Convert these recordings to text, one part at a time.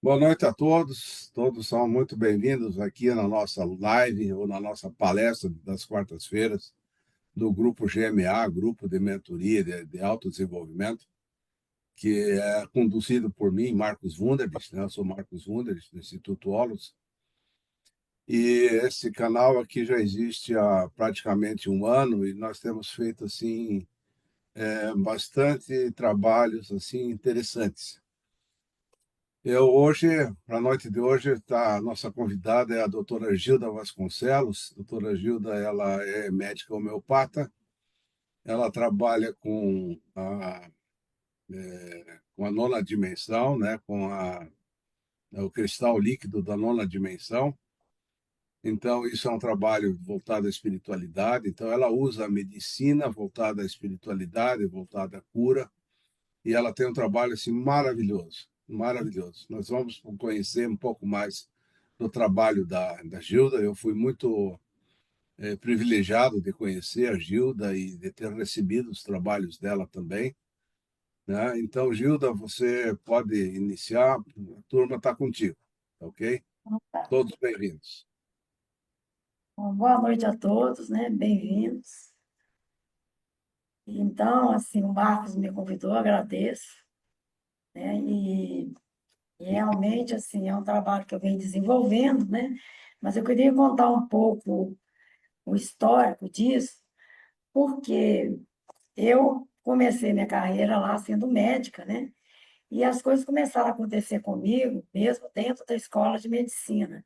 Boa noite a todos. Todos são muito bem-vindos aqui na nossa live ou na nossa palestra das quartas-feiras do Grupo GMA, Grupo de Mentoria de Autodesenvolvimento, que é conduzido por mim, Marcos Wunderlich, né? Eu sou Marcos Wunderlich, do Instituto Olos, e esse canal aqui já existe há praticamente um ano e nós temos feito assim bastante trabalhos assim interessantes. Para a noite de hoje, a nossa convidada é a doutora Gilda Vasconcelos. A doutora Gilda, ela é médica homeopata, ela trabalha com a nona dimensão, né, o cristal líquido da nona dimensão. Então, isso é um trabalho voltado à espiritualidade. Então, ela usa a medicina voltada à espiritualidade, voltada à cura, e ela tem um trabalho assim maravilhoso, maravilhoso. Nós vamos conhecer um pouco mais do trabalho da Gilda. Eu fui muito privilegiado de conhecer a Gilda e de ter recebido os trabalhos dela também, né? Então, Gilda, você pode iniciar, a turma está contigo, tá ok? Tá. Todos bem-vindos. Bom, boa noite a todos, né? Bem-vindos. Então, assim, o Marcos me convidou, agradeço, né? E realmente, assim, é um trabalho que eu venho desenvolvendo, né? Mas eu queria contar um pouco o histórico disso, porque eu comecei minha carreira lá sendo médica, né? E as coisas começaram a acontecer comigo, mesmo dentro da escola de medicina,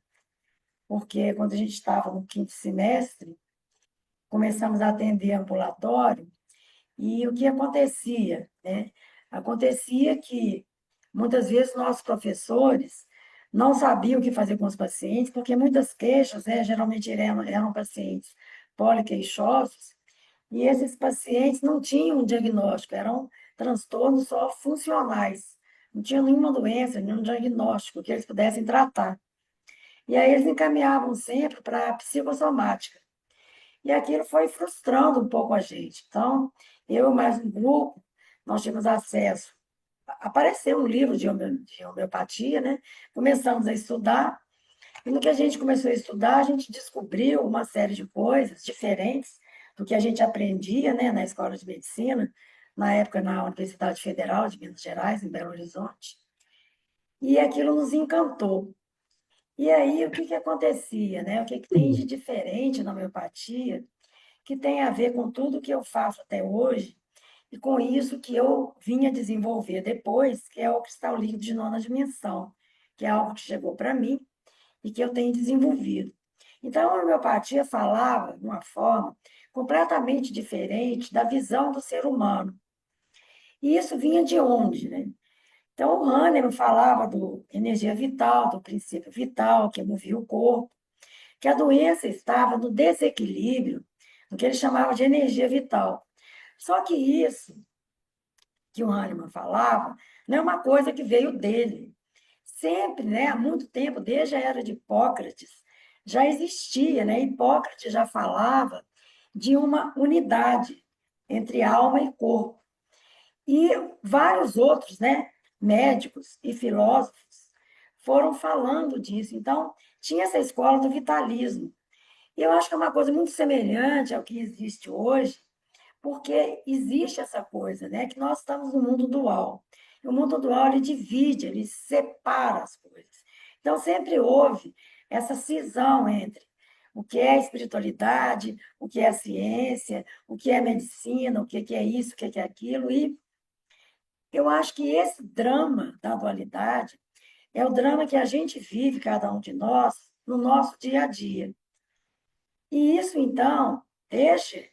porque quando a gente estava no quinto semestre, começamos a atender ambulatório. E o que acontecia, né? Acontecia que muitas vezes nossos professores não sabiam o que fazer com os pacientes, porque muitas queixas, né, geralmente eram pacientes poliqueixosos, e esses pacientes não tinham um diagnóstico, eram transtornos só funcionais, não tinham nenhuma doença, nenhum diagnóstico que eles pudessem tratar. E aí eles encaminhavam sempre para a psicossomática. E aquilo foi frustrando um pouco a gente. Então, eu e mais um grupo, nós tínhamos acesso. Apareceu um livro de homeopatia, né? Começamos a estudar, e no que a gente começou a estudar, a gente descobriu uma série de coisas diferentes do que a gente aprendia, né, na escola de medicina, na época na Universidade Federal de Minas Gerais, em Belo Horizonte. E aquilo nos encantou. E aí, o que que acontecia, né? O que que tem de diferente na homeopatia que tem a ver com tudo que eu faço até hoje e com isso que eu vinha desenvolver depois, que é o cristal líquido de nona dimensão, que é algo que chegou para mim e que eu tenho desenvolvido. Então, a homeopatia falava de uma forma completamente diferente da visão do ser humano. E isso vinha de onde, né? Então, o Hahnemann falava do energia vital, do princípio vital, que movia o corpo, que a doença estava no desequilíbrio do que ele chamava de energia vital. Só que isso que o Hahnemann falava não é uma coisa que veio dele. Sempre, né, há muito tempo, desde a era de Hipócrates, já existia, né? Hipócrates já falava de uma unidade entre alma e corpo. E vários outros, né, médicos e filósofos foram falando disso. Então, tinha essa escola do vitalismo. E eu acho que é uma coisa muito semelhante ao que existe hoje, porque existe essa coisa, né, que nós estamos no mundo dual. E o mundo dual ele divide, ele separa as coisas. Então sempre houve essa cisão entre o que é espiritualidade, o que é ciência, o que é medicina, o que é isso, o que é aquilo. E eu acho que esse drama da dualidade é o drama que a gente vive, cada um de nós, no nosso dia a dia. E isso, então, desde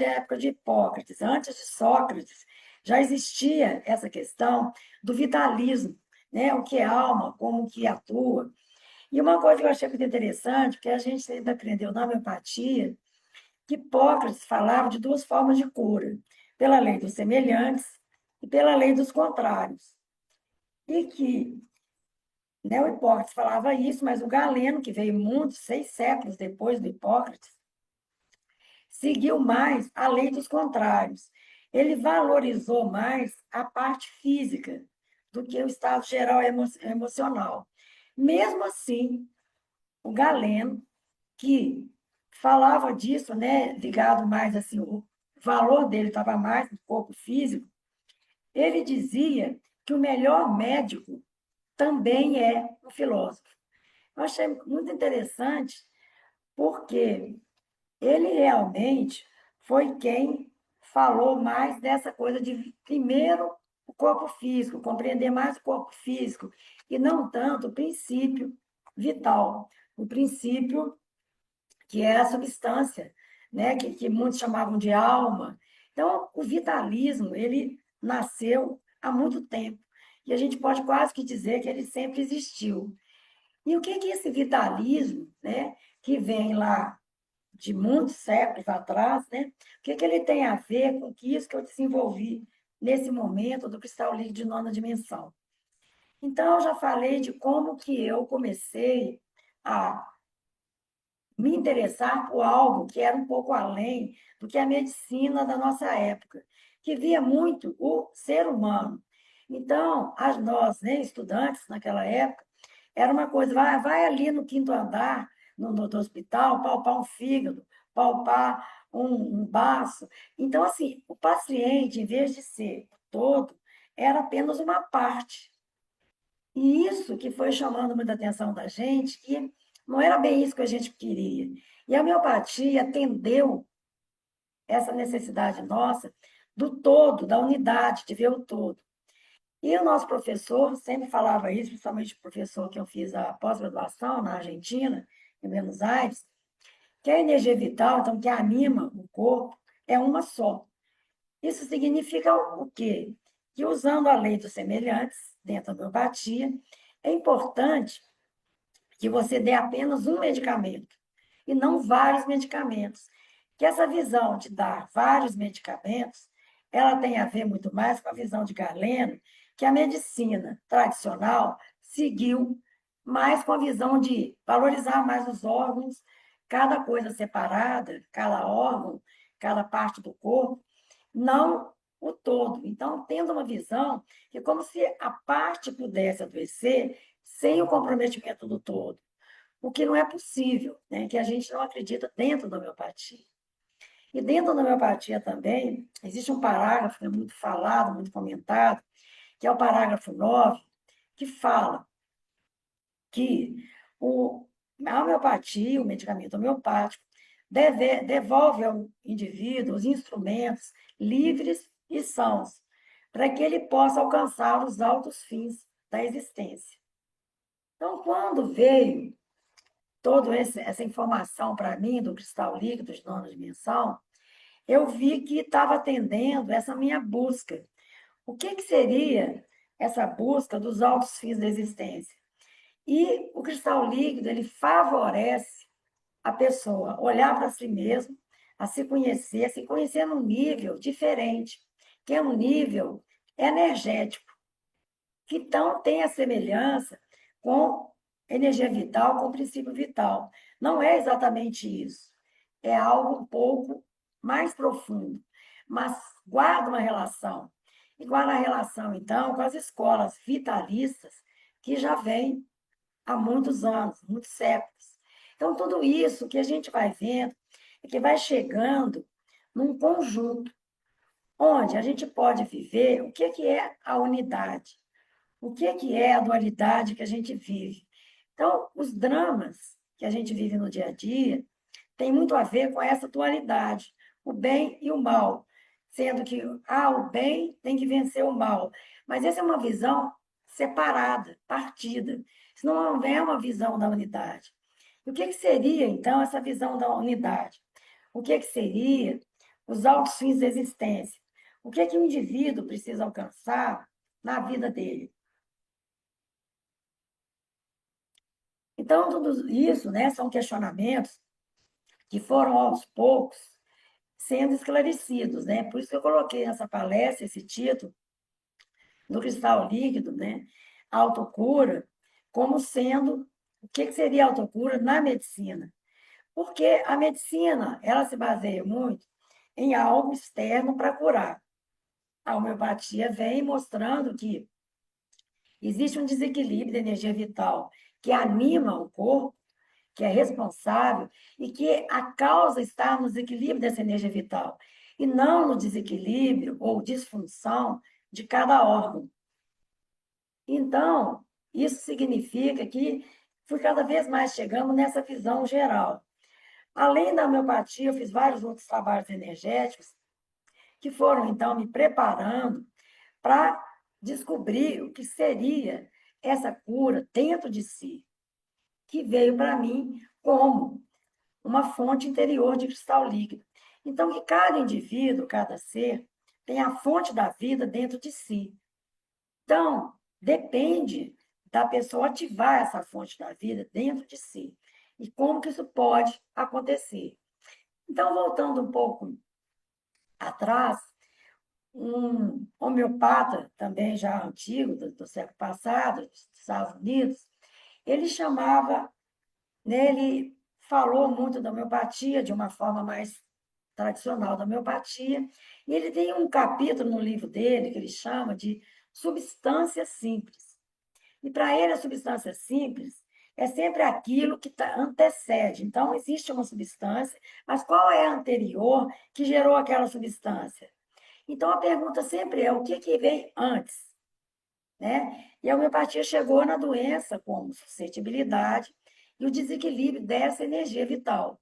a época de Hipócrates, antes de Sócrates, já existia essa questão do vitalismo, né? O que é alma, como que atua. E uma coisa que eu achei muito interessante, porque a gente sempre aprendeu na homeopatia, que Hipócrates falava de duas formas de cura, pela lei dos semelhantes e pela lei dos contrários. E que, né, o Hipócrates falava isso, mas o Galeno, que veio muitos, 6 séculos depois do Hipócrates, seguiu mais a lei dos contrários. Ele valorizou mais a parte física do que o estado geral emocional. Mesmo assim, o Galeno, que falava disso, né, ligado mais assim, o valor dele estava mais no corpo físico, ele dizia que o melhor médico também é um filósofo. Eu achei muito interessante, porque ele realmente foi quem falou mais dessa coisa de, primeiro, o corpo físico, compreender mais o corpo físico, e não tanto o princípio vital, o princípio que é a substância, né, que muitos chamavam de alma. Então, o vitalismo, ele nasceu há muito tempo, e a gente pode quase que dizer que ele sempre existiu. E o que é esse vitalismo, né, que vem lá de muitos séculos atrás, né, o que ele tem a ver com isso que eu desenvolvi nesse momento do cristal líquido de nona dimensão? Então, eu já falei de como que eu comecei a me interessar por algo que era um pouco além do que a medicina da nossa época, que via muito o ser humano. Então, nós, né, estudantes naquela época, era uma coisa, vai ali no quinto andar, do hospital, palpar um fígado, palpar um baço. Então, assim, o paciente, em vez de ser o todo, era apenas uma parte. E isso que foi chamando muita atenção da gente, que não era bem isso que a gente queria. E a homeopatia atendeu essa necessidade nossa do todo, da unidade, de ver o todo. E o nosso professor sempre falava isso, principalmente o professor que eu fiz a pós-graduação na Argentina, em Buenos Aires, que a energia vital, então, que anima o corpo, é uma só. Isso significa o quê? Que usando a lei dos semelhantes, dentro da homeopatia, é importante que você dê apenas um medicamento e não vários medicamentos. Que essa visão de dar vários medicamentos, ela tem a ver muito mais com a visão de Galeno, que a medicina tradicional seguiu mais com a visão de valorizar mais os órgãos, cada coisa separada, cada órgão, cada parte do corpo, não o todo. Então, tendo uma visão que é como se a parte pudesse adoecer sem o comprometimento do todo, o que não é possível, né? Que a gente não acredita dentro da homeopatia. E dentro da homeopatia também existe um parágrafo que é muito falado, muito comentado, que é o parágrafo 9, que fala que a homeopatia, o medicamento homeopático, devolve ao indivíduo os instrumentos livres e sãos, para que ele possa alcançar os altos fins da existência. Então, quando veio toda essa informação para mim do cristal líquido de nona dimensão, eu vi que estava atendendo essa minha busca. O que seria essa busca dos altos fins da existência? E o cristal líquido, ele favorece a pessoa olhar para si mesmo, a se conhecer num nível diferente, que é um nível energético, que então tem a semelhança com energia vital, com princípio vital. Não é exatamente isso. É algo um pouco mais profundo, mas guarda uma relação. E guarda a relação, então, com as escolas vitalistas que já vêm há muitos anos, muitos séculos. Então, tudo isso que a gente vai vendo é que vai chegando num conjunto, onde a gente pode viver o que é a unidade, o que é a dualidade que a gente vive. Então, os dramas que a gente vive no dia a dia têm muito a ver com essa dualidade, o bem e o mal, sendo que o bem tem que vencer o mal. Mas essa é uma visão separada, partida. Isso não é uma visão da unidade. E o que seria, então, essa visão da unidade? O que seria os altos fins da existência? O que o indivíduo precisa alcançar na vida dele? Então, tudo isso, né, são questionamentos que foram, aos poucos, sendo esclarecidos, né? Por isso que eu coloquei nessa palestra esse título, do cristal líquido, né? Autocura, como sendo o que seria autocura na medicina. Porque a medicina, ela se baseia muito em algo externo para curar. A homeopatia vem mostrando que Existe um desequilíbrio da energia vital que anima o corpo, que é responsável, e que a causa está no desequilíbrio dessa energia vital, e não no desequilíbrio ou disfunção de cada órgão. Então, isso significa que fui cada vez mais chegando nessa visão geral. Além da homeopatia, eu fiz vários outros trabalhos energéticos que foram, então, me preparando para descobrir o que seria essa cura dentro de si, que veio para mim como uma fonte interior de cristal líquido. Então, que cada indivíduo, cada ser, tem a fonte da vida dentro de si. Então, depende da pessoa ativar essa fonte da vida dentro de si. E como que isso pode acontecer? Então, voltando um pouco atrás, um homeopata, também já antigo, do século passado, dos Estados Unidos, ele chamava, ele falou muito da homeopatia de uma forma mais tradicional da homeopatia, e ele tem um capítulo no livro dele que ele chama de substância simples. E para ele, a substância simples é sempre aquilo que antecede. Então, existe uma substância, mas qual é a anterior que gerou aquela substância? Então, a pergunta sempre é: o que, que vem antes? Né? E a homeopatia chegou na doença como suscetibilidade e o desequilíbrio dessa energia vital.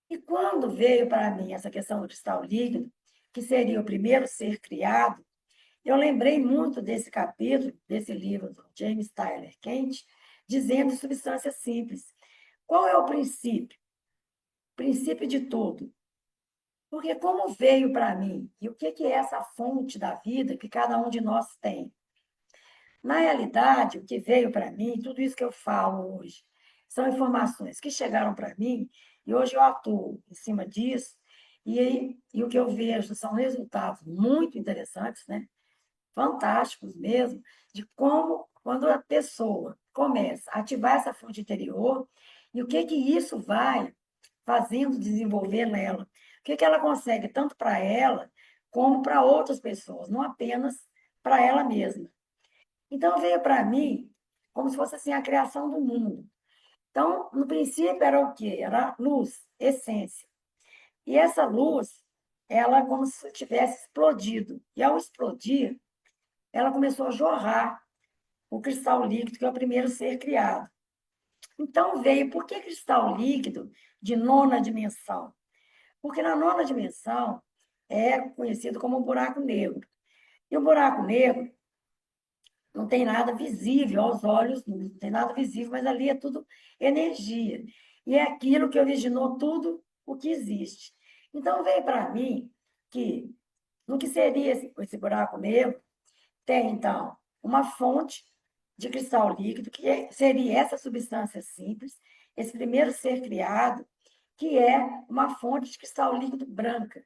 E quando veio para mim essa questão do cristal líquido, que seria o primeiro ser criado, eu lembrei muito desse capítulo, desse livro do James Tyler Kent, dizendo substância simples. Qual é o princípio? O princípio de tudo. Porque como veio para mim, e o que é essa fonte da vida que cada um de nós tem? Na realidade, o que veio para mim, tudo isso que eu falo hoje, são informações que chegaram para mim e hoje eu atuo em cima disso, e o que eu vejo são resultados muito interessantes, né? Fantásticos mesmo, de como, quando a pessoa começa a ativar essa fonte interior, e o que isso vai fazendo desenvolver nela. O que ela consegue, tanto para ela, como para outras pessoas, não apenas para ela mesma. Então, veio para mim como se fosse assim, a criação do mundo. Então, no princípio, era o quê? Era luz, essência. E essa luz, ela como se tivesse explodido. E ao explodir, ela começou a jorrar o cristal líquido, que é o primeiro ser criado. Então veio, por que cristal líquido de nona dimensão? Porque na nona dimensão é conhecido como buraco negro. E o buraco negro não tem nada visível aos olhos, não tem nada visível, mas ali é tudo energia. E é aquilo que originou tudo o que existe. Então veio para mim que no que seria esse buraco negro, tem, então, uma fonte de cristal líquido, que seria essa substância simples, esse primeiro ser criado, que é uma fonte de cristal líquido branca.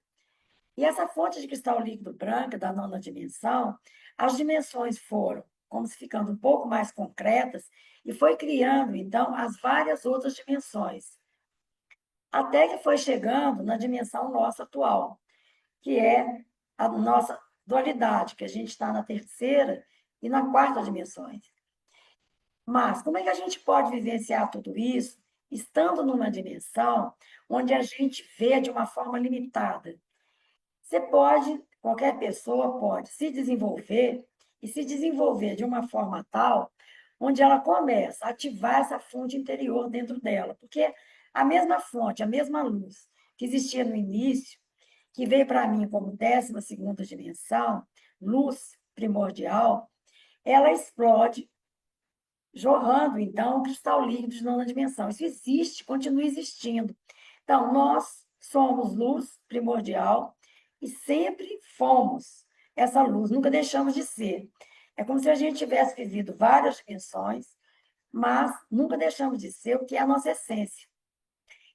E essa fonte de cristal líquido branca, da nona dimensão, as dimensões foram como se ficando um pouco mais concretas e foi criando, então, as várias outras dimensões. Até que foi chegando na dimensão nossa atual, que é a nossa dualidade, que a gente está na terceira e na quarta dimensões. Mas como é que a gente pode vivenciar tudo isso estando numa dimensão onde a gente vê de uma forma limitada? Você pode, qualquer pessoa pode se desenvolver e se desenvolver de uma forma tal onde ela começa a ativar essa fonte interior dentro dela, porque a mesma fonte, a mesma luz que existia no início, que veio para mim como 12ª dimensão, luz primordial, ela explode, jorrando, então, o cristal líquido de nona dimensão. Isso existe, continua existindo. Então, nós somos luz primordial e sempre fomos essa luz, nunca deixamos de ser. É como se a gente tivesse vivido várias dimensões, mas nunca deixamos de ser o que é a nossa essência.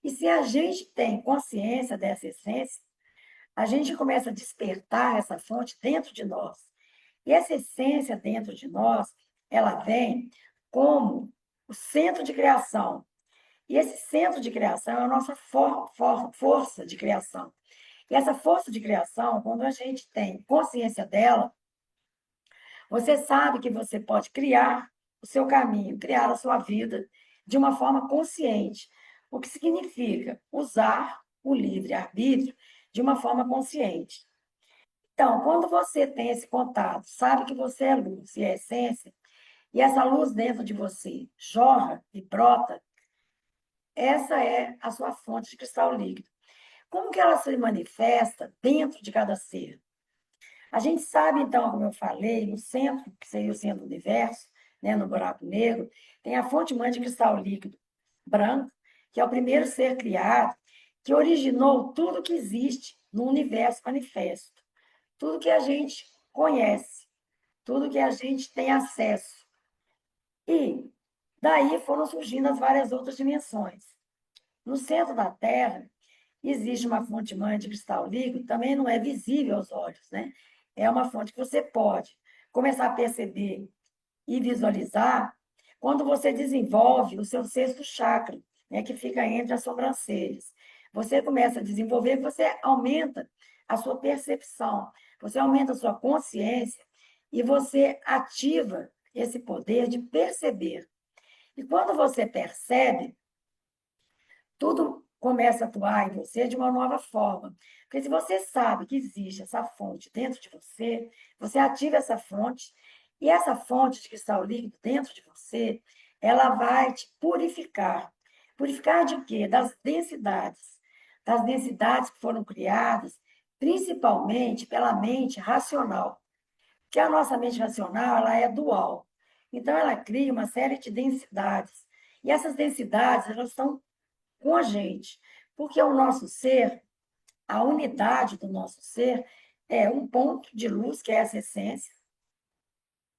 E se a gente tem consciência dessa essência, a gente começa a despertar essa fonte dentro de nós. E essa essência dentro de nós, ela vem como o centro de criação. E esse centro de criação é a nossa força de criação. E essa força de criação, quando a gente tem consciência dela, Você sabe que você pode criar o seu caminho, criar a sua vida de uma forma consciente, o que significa usar o livre-arbítrio de uma forma consciente. Então, quando você tem esse contato, sabe que você é luz e é essência, e essa luz dentro de você jorra e brota, essa é a sua fonte de cristal líquido. Como que ela se manifesta dentro de cada ser? A gente sabe, então, como eu falei, no centro, que seria o centro do universo, né, no buraco negro, tem a fonte mãe de cristal líquido branco, que é o primeiro ser criado, que originou tudo que existe no universo manifesto, tudo que a gente conhece, tudo que a gente tem acesso. E daí foram surgindo as várias outras dimensões. No centro da Terra, existe uma fonte mãe de cristal líquido, também não é visível aos olhos, né? É uma fonte que você pode começar a perceber e visualizar quando você desenvolve o seu sexto chakra, né, que fica entre as sobrancelhas. Você começa a desenvolver, você aumenta a sua percepção, você aumenta a sua consciência e você ativa esse poder de perceber. E quando você percebe, tudo começa a atuar em você de uma nova forma. Porque se você sabe que existe essa fonte dentro de você, você ativa essa fonte, e essa fonte de cristal líquido dentro de você, ela vai te purificar. Purificar de quê? Das densidades. Das densidades que foram criadas, principalmente pela mente racional. Porque a nossa mente racional, ela é dual. Então, ela cria uma série de densidades. E essas densidades, elas estão com a gente, porque o nosso ser, a unidade do nosso ser, é um ponto de luz, que é essa essência.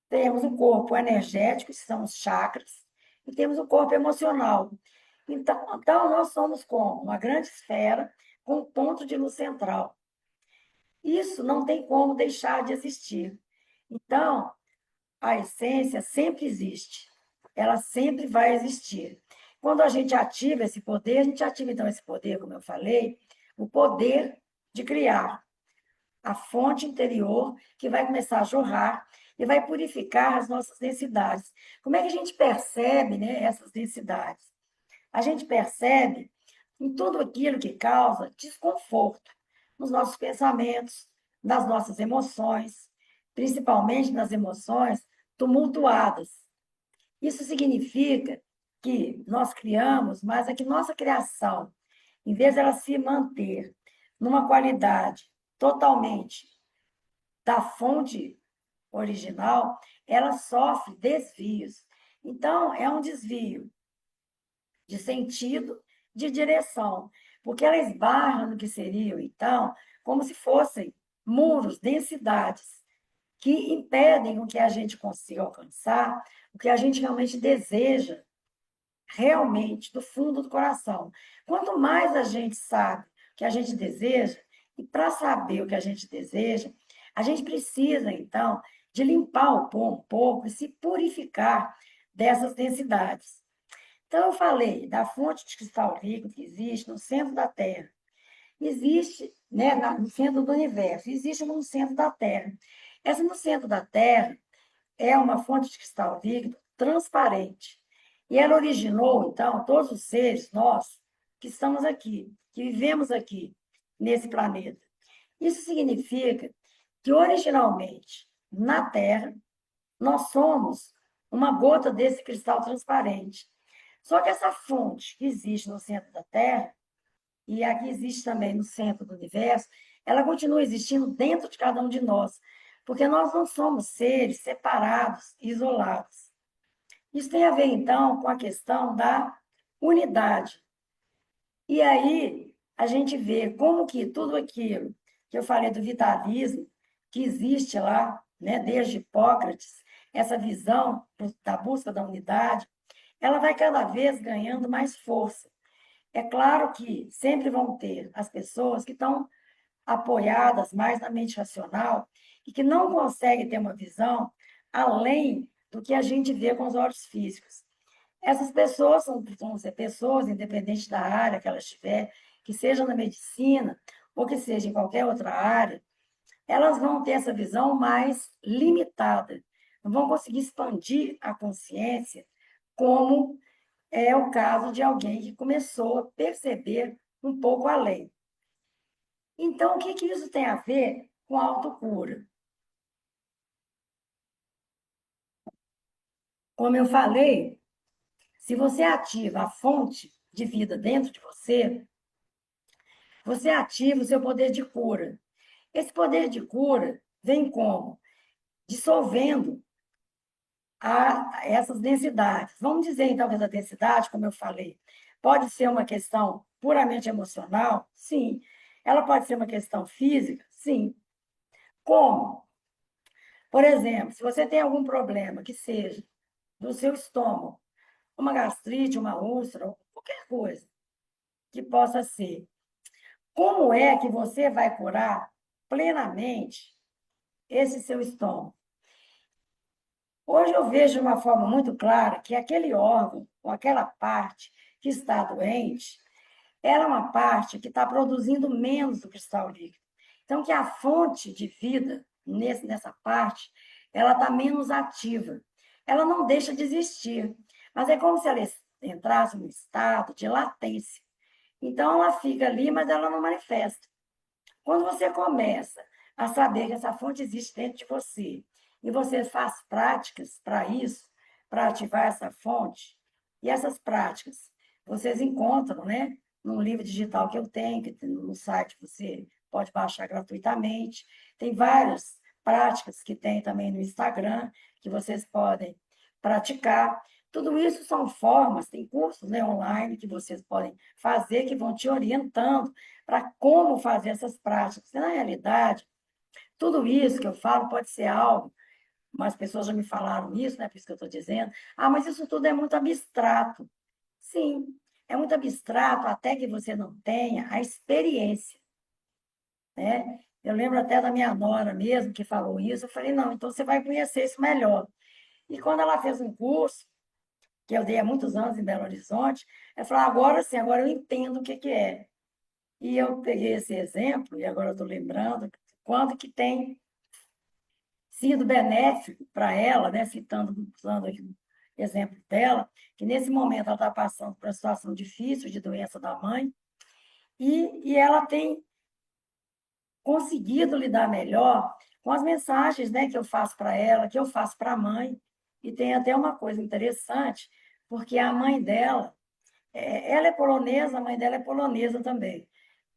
Temos o corpo energético, que são os chakras, e temos o corpo emocional. Então nós somos como uma grande esfera com um ponto de luz central. Isso não tem como deixar de existir. Então, a essência sempre existe. Ela sempre vai existir. Quando a gente ativa esse poder, a gente ativa então esse poder, como eu falei, o poder de criar a fonte interior que vai começar a jorrar e vai purificar as nossas densidades. Como é que a gente percebe, né, essas densidades? A gente percebe em tudo aquilo que causa desconforto nos nossos pensamentos, nas nossas emoções, principalmente nas emoções tumultuadas. Isso significa que nós criamos, mas é que nossa criação, em vez de ela se manter numa qualidade totalmente da fonte original, ela sofre desvios. Então, é um desvio de sentido, de direção, porque ela esbarra no que seriam, então, como se fossem muros, densidades, que impedem o que a gente consiga alcançar, o que a gente realmente deseja, realmente, do fundo do coração. Quanto mais a gente sabe o que a gente deseja, e para saber o que a gente deseja, a gente precisa, então, de limpar o pó um pouco e se purificar dessas densidades. Então, eu falei da fonte de cristal líquido que existe no centro da Terra. Existe, né, no centro do universo, existe no centro da Terra. Essa no centro da Terra é uma fonte de cristal líquido transparente. E ela originou, então, todos os seres, nós, que estamos aqui, que vivemos aqui, nesse planeta. Isso significa que, originalmente, na Terra, nós somos uma gota desse cristal transparente. Só que essa fonte que existe no centro da Terra, e aqui existe também no centro do universo, ela continua existindo dentro de cada um de nós, porque nós não somos seres separados, isolados. Isso tem a ver, então, com a questão da unidade. E aí a gente vê como que tudo aquilo que eu falei do vitalismo, que existe lá, né, desde Hipócrates, essa visão da busca da unidade, ela vai cada vez ganhando mais força. É claro que sempre vão ter as pessoas que estão apoiadas mais na mente racional e que não conseguem ter uma visão além do que a gente vê com os olhos físicos. Essas pessoas vão ser pessoas, independente da área que elas estiver, que seja na medicina ou que seja em qualquer outra área, elas vão ter essa visão mais limitada, não vão conseguir expandir a consciência, como é o caso de alguém que começou a perceber um pouco além. Então, o que que isso tem a ver com a autocura? Como eu falei, se você ativa a fonte de vida dentro de você, você ativa o seu poder de cura. Esse poder de cura vem como? Dissolvendo essas densidades. Vamos dizer, então, que essa densidade, como eu falei, pode ser uma questão puramente emocional? Sim. Ela pode ser uma questão física? Sim. Como? Por exemplo, se você tem algum problema que seja do seu estômago, uma gastrite, uma úlcera, qualquer coisa que possa ser, como é que você vai curar plenamente esse seu estômago? Hoje eu vejo de uma forma muito clara que aquele órgão, ou aquela parte que está doente, ela é uma parte que está produzindo menos do cristal líquido. Então, que a fonte de vida nessa parte, ela está menos ativa. Ela não deixa de existir, mas é como se ela entrasse num estado de latência. Então, ela fica ali, mas ela não manifesta. Quando você começa a saber que essa fonte existe dentro de você, e você faz práticas para isso, para ativar essa fonte, e essas práticas vocês encontram, né, num livro digital que eu tenho, que no site você pode baixar gratuitamente. Tem várias práticas que tem também no Instagram, que vocês podem praticar. Tudo isso são formas, tem cursos, né, online que vocês podem fazer, que vão te orientando para como fazer essas práticas. E, na realidade, tudo isso que eu falo pode ser algo, mas pessoas já me falaram isso, né? Por isso que eu estou dizendo. Ah, mas isso tudo é muito abstrato. Sim, é muito abstrato até que você não tenha a experiência, né? Eu lembro até da minha nora mesmo que falou isso. Eu falei, não, então você vai conhecer isso melhor. E quando ela fez um curso, que eu dei há muitos anos em Belo Horizonte, ela falou, agora sim, agora eu entendo o que que é. E eu peguei esse exemplo, e agora eu estou lembrando, quanto que tem sido benéfico para ela, né? Usando aqui o exemplo dela, que nesse momento ela está passando por uma situação difícil de doença da mãe, e ela tem conseguido lidar melhor com as mensagens, né, que eu faço para ela, que eu faço para a mãe. E tem até uma coisa interessante, porque a mãe dela, ela é polonesa, a mãe dela é polonesa também.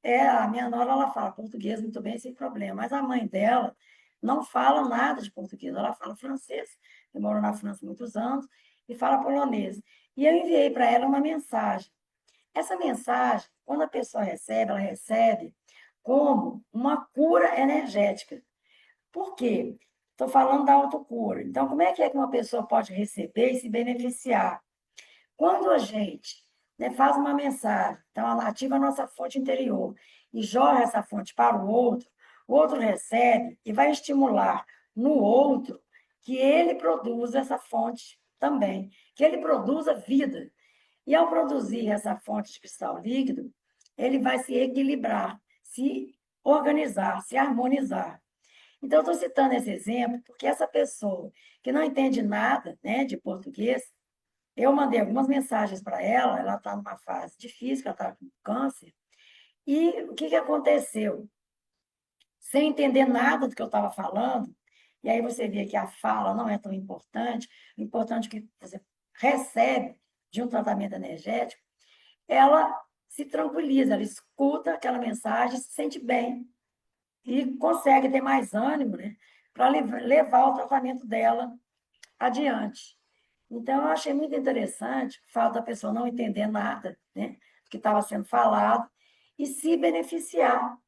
A minha nora, ela fala português muito bem, sem problema, mas a mãe dela não fala nada de português, ela fala francês, que morou na França muitos anos, e fala polonês. E eu enviei para ela uma mensagem. Essa mensagem, quando a pessoa recebe, ela recebe como uma cura energética. Por quê? Estou falando da autocura. Então, como é que uma pessoa pode receber e se beneficiar? Quando a gente, né, faz uma mensagem, então ela ativa a nossa fonte interior e joga essa fonte para o outro recebe e vai estimular no outro que ele produza essa fonte também, que ele produza vida. E ao produzir essa fonte de cristal líquido, ele vai se equilibrar, se organizar, se harmonizar. Então, estou citando esse exemplo porque essa pessoa que não entende nada, né, de português, eu mandei algumas mensagens para ela está numa fase difícil, ela está com câncer, e o que que aconteceu? Sem entender nada do que eu estava falando, e aí você vê que a fala não é tão importante, o importante é que você recebe de um tratamento energético, ela se tranquiliza, ela escuta aquela mensagem, se sente bem e consegue ter mais ânimo, né, para levar o tratamento dela adiante. Então, eu achei muito interessante o fato da pessoa não entender nada, né, do que estava sendo falado e se beneficiar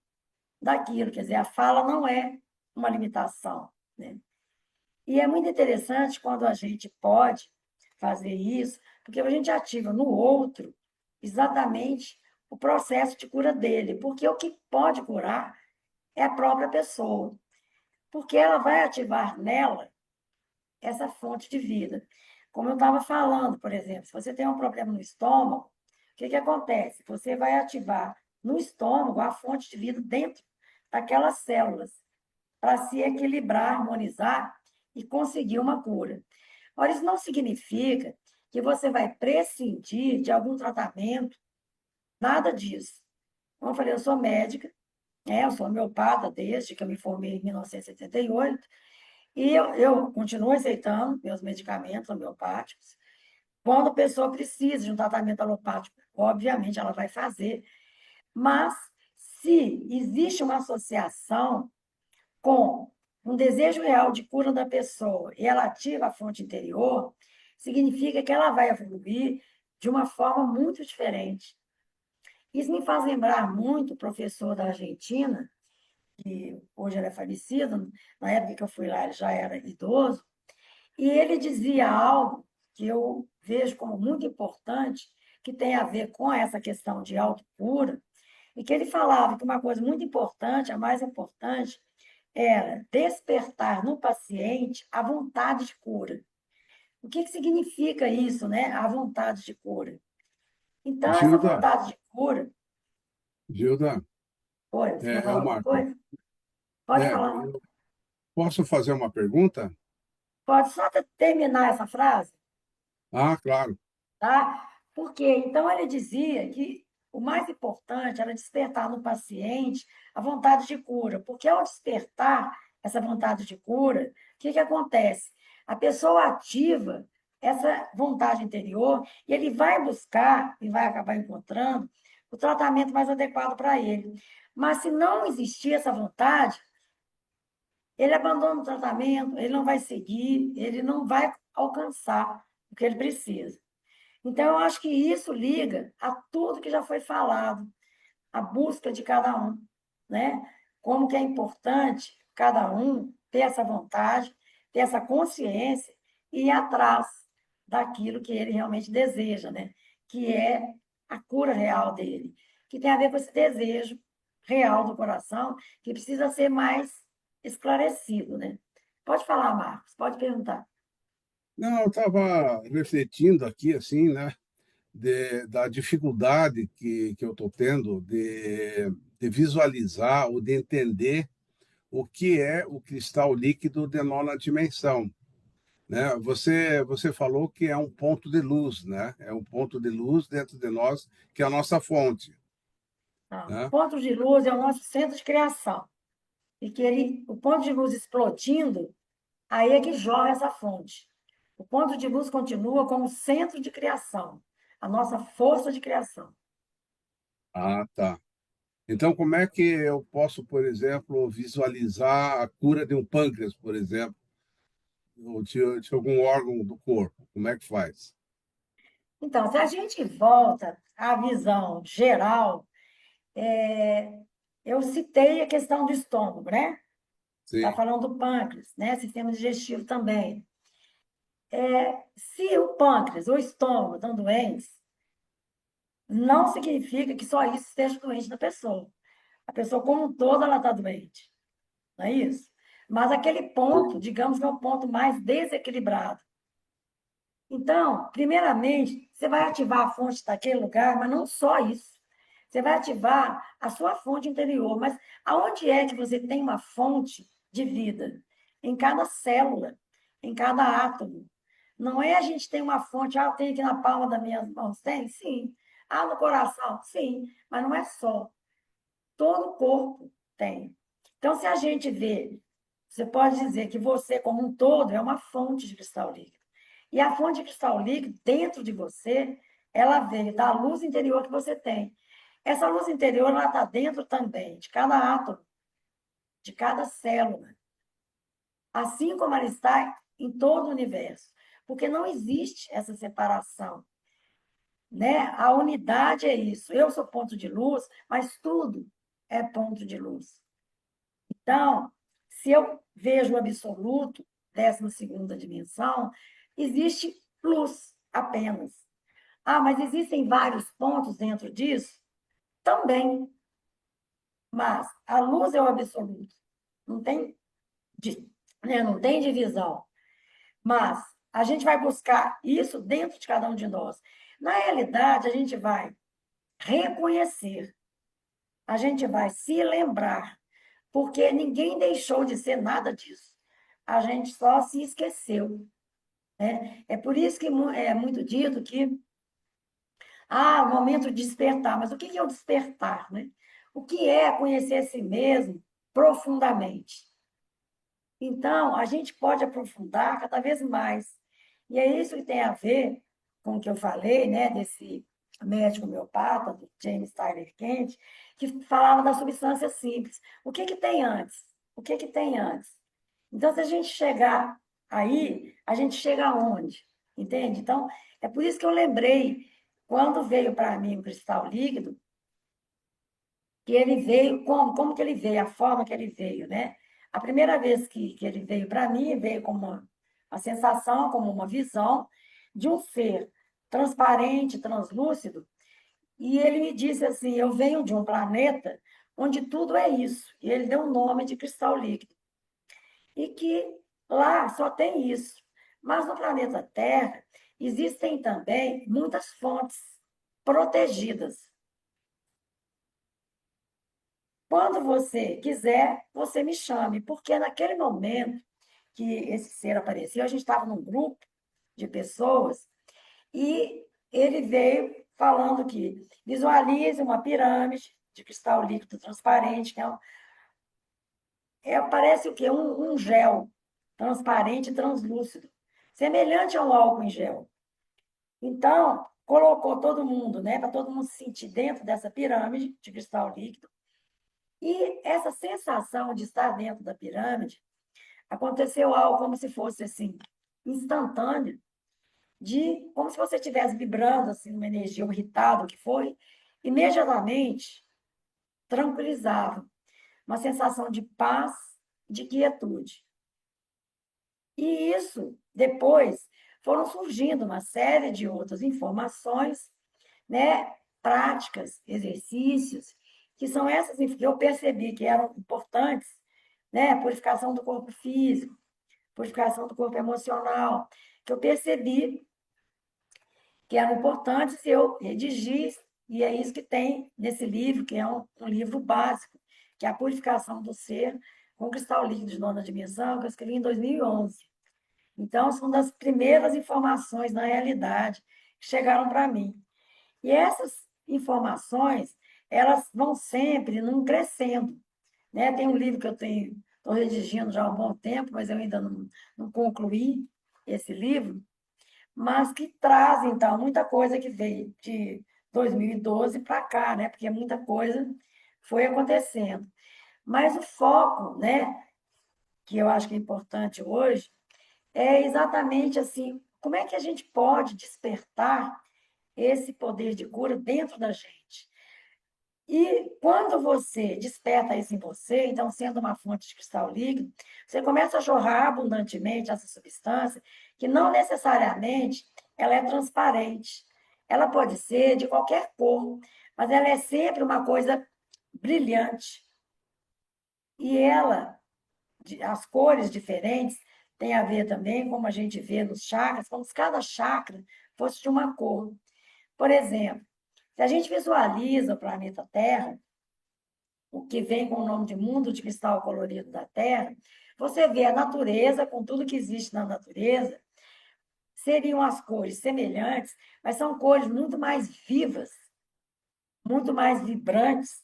daquilo. Quer dizer, a fala não é uma limitação, né? E é muito interessante quando a gente pode fazer isso, porque a gente ativa no outro exatamente o processo de cura dele, porque o que pode curar é a própria pessoa, porque ela vai ativar nela essa fonte de vida. Como eu estava falando, por exemplo, se você tem um problema no estômago, o que que acontece? Você vai ativar no estômago a fonte de vida dentro daquelas células, para se equilibrar, harmonizar e conseguir uma cura. Ora, isso não significa que você vai prescindir de algum tratamento, nada disso. Como eu falei, eu sou médica, né? Eu sou homeopata desde que eu me formei em 1978, e eu continuo aceitando meus medicamentos homeopáticos. Quando a pessoa precisa de um tratamento alopático, obviamente ela vai fazer, mas se existe uma associação com um desejo real de cura da pessoa e ela ativa a fonte interior, significa que ela vai evoluir de uma forma muito diferente. Isso me faz lembrar muito o professor da Argentina, que hoje ele é falecido, na época que eu fui lá ele já era idoso, e ele dizia algo que eu vejo como muito importante, que tem a ver com essa questão de autocura, e que ele falava que uma coisa muito importante, a mais importante, era despertar no paciente a vontade de cura. O que significa isso, né? A vontade de cura. Então, essa Gilda, vontade de cura. Gilda, Oi, você quer é falar alguma uma, coisa? Pode falar. eu posso fazer uma pergunta? Pode só terminar essa frase, Ah, claro. tá? Porque então ele dizia que o mais importante era despertar no paciente a vontade de cura, porque ao despertar essa vontade de cura, o que acontece? A pessoa ativa essa vontade interior e ele vai buscar e vai acabar encontrando o tratamento mais adequado para ele. Mas se não existir essa vontade, ele abandona o tratamento, ele não vai seguir, ele não vai alcançar o que ele precisa. Então, eu acho que isso liga a tudo que já foi falado, a busca de cada um, né? Como que é importante cada um ter essa vontade, ter essa consciência e ir atrás daquilo que ele realmente deseja, né? Que é a cura real dele, que tem a ver com esse desejo real do coração, que precisa ser mais esclarecido, né? Pode falar, Marcos, pode perguntar. Não, eu estava refletindo aqui, assim, né, da dificuldade que eu estou tendo de visualizar ou de entender o que é o cristal líquido de nona dimensão, né? Você falou que é um ponto de luz, né? É um ponto de luz dentro de nós, que é a nossa fonte, Tá? né? Ponto de luz é o nosso centro de criação. E que o ponto de luz explodindo, aí é que jorra essa fonte. O ponto de luz continua como centro de criação, a nossa força de criação. Ah, tá. Então, como é que eu posso, por exemplo, visualizar a cura de um pâncreas, por exemplo, ou de algum órgão do corpo? Como é que faz? Então, se a gente volta à visão geral, eu citei a questão do estômago, né? Está Sim. falando do pâncreas, né? Sistema digestivo também. Se o pâncreas ou o estômago estão doentes, não significa que só isso esteja doente na pessoa. A pessoa como um todo, ela está doente. Não é isso? Mas aquele ponto, digamos que é o ponto mais desequilibrado. Então, primeiramente, você vai ativar a fonte daquele lugar, mas não só isso. Você vai ativar a sua fonte interior. Mas aonde é que você tem uma fonte de vida? Em cada célula, em cada átomo. Não é a gente tem uma fonte, eu tenho aqui na palma das minhas mãos. Tem? Sim. No coração? Sim. Mas não é só. Todo o corpo tem. Então, se a gente vê, você pode dizer que você, como um todo, é uma fonte de cristal líquido. E a fonte de cristal líquido, dentro de você, ela veio da luz interior que você tem. Essa luz interior, ela está dentro também de cada átomo, de cada célula. Assim como ela está em todo o universo. Porque não existe essa separação, né? A unidade é isso. Eu sou ponto de luz, mas tudo é ponto de luz. Então, se eu vejo o absoluto, 12ª dimensão, existe luz apenas. Mas existem vários pontos dentro disso? Também. Mas a luz é o absoluto. Não tem, né, não tem divisão. Mas a gente vai buscar isso dentro de cada um de nós. Na realidade, a gente vai reconhecer, a gente vai se lembrar, porque ninguém deixou de ser nada disso. a gente só se esqueceu, né? É por isso que é muito dito que o momento de despertar. Mas o que é o despertar, né? O que é conhecer a si mesmo profundamente? Então, a gente pode aprofundar cada vez mais. E é isso que tem a ver com o que eu falei, né, desse médico homeopata, do James Tyler Kent, que falava da substância simples. O que tem antes? O que tem antes? Então, se a gente chegar aí, a gente chega aonde? Entende? Então, é por isso que eu lembrei, quando veio para mim o cristal líquido, que ele veio, como que ele veio, a forma que ele veio, né? A primeira vez que ele veio para mim, veio como uma sensação, como uma visão de um ser transparente, translúcido, e ele me disse assim: eu venho de um planeta onde tudo é isso. E ele deu o nome de cristal líquido. E que lá só tem isso. Mas no planeta Terra existem também muitas fontes protegidas. Quando você quiser, você me chame, porque naquele momento que esse ser apareceu, a gente estava num grupo de pessoas e ele veio falando que visualize uma pirâmide de cristal líquido transparente, que parece o quê? Um gel transparente e translúcido, semelhante a um álcool em gel. Então, colocou todo mundo, né, para todo mundo se sentir dentro dessa pirâmide de cristal líquido. E essa sensação de estar dentro da pirâmide, aconteceu algo como se fosse assim, instantâneo, de como se você estivesse vibrando assim, uma energia, um irritado que foi, imediatamente tranquilizava, uma sensação de paz, de quietude. E isso, depois, foram surgindo uma série de outras informações, né, práticas, exercícios, que são essas que eu percebi que eram importantes, né, purificação do corpo físico, purificação do corpo emocional, que eu percebi que eram importantes e eu redigi, e é isso que tem nesse livro, que é um livro básico, que é a Purificação do Ser, com cristal líquido de nona dimensão, que eu escrevi em 2011. Então, são das primeiras informações, na realidade, que chegaram para mim. E essas informações, elas vão sempre num crescendo, né? Tem um livro que eu estou redigindo já há um bom tempo, mas eu ainda não concluí esse livro, mas que traz, então, muita coisa que veio de 2012 para cá, né? Porque muita coisa foi acontecendo. Mas o foco, né, que eu acho que é importante hoje, é exatamente assim, como é que a gente pode despertar esse poder de cura dentro da gente? E quando você desperta isso em você, então, sendo uma fonte de cristal líquido, você começa a jorrar abundantemente essa substância, que não necessariamente ela é transparente. Ela pode ser de qualquer cor, mas ela é sempre uma coisa brilhante. E as cores diferentes, têm a ver também, como a gente vê nos chakras, como se cada chakra fosse de uma cor. Por exemplo, se a gente visualiza o planeta Terra, o que vem com o nome de mundo de cristal colorido da Terra, você vê a natureza, com tudo que existe na natureza, seriam as cores semelhantes, mas são cores muito mais vivas, muito mais vibrantes.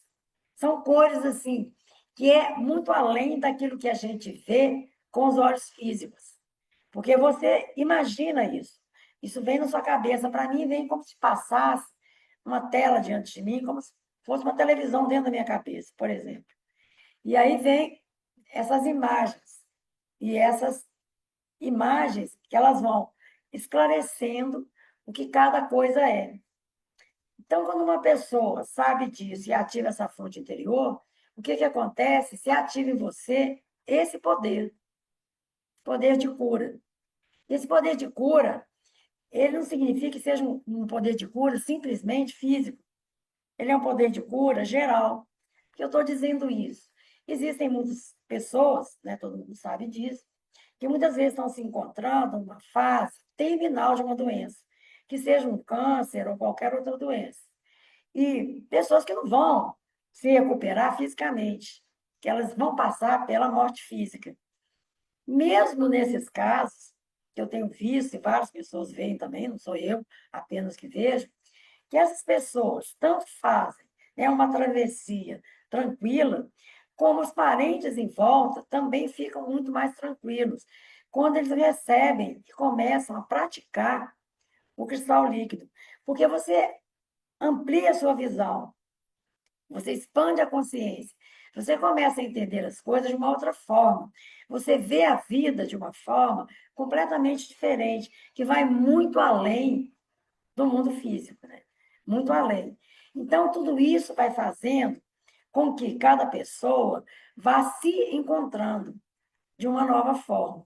São cores assim que é muito além daquilo que a gente vê com os olhos físicos. Porque você imagina isso. Isso vem na sua cabeça. Para mim, vem como se passasse uma tela diante de mim, como se fosse uma televisão dentro da minha cabeça, por exemplo. E aí vem essas imagens. E essas imagens que elas vão esclarecendo o que cada coisa é. Então, quando uma pessoa sabe disso e ativa essa fonte interior, o que acontece? Se ativa em você esse poder de cura. Esse poder de cura, ele não significa que seja um poder de cura simplesmente físico. Ele é um poder de cura geral. Por que eu estou dizendo isso? Existem muitas pessoas, né, todo mundo sabe disso, que muitas vezes estão se encontrando numa fase terminal de uma doença, que seja um câncer ou qualquer outra doença. E pessoas que não vão se recuperar fisicamente, que elas vão passar pela morte física. Mesmo nesses casos, que eu tenho visto, e várias pessoas veem também, não sou eu apenas que vejo, que essas pessoas tanto fazem, né, uma travessia tranquila, como os parentes em volta também ficam muito mais tranquilos quando eles recebem e começam a praticar o cristal líquido, porque você amplia a sua visão, você expande a consciência, você começa a entender as coisas de uma outra forma, você vê a vida de uma forma completamente diferente, que vai muito além do mundo físico, né? Muito além. Então, tudo isso vai fazendo com que cada pessoa vá se encontrando de uma nova forma.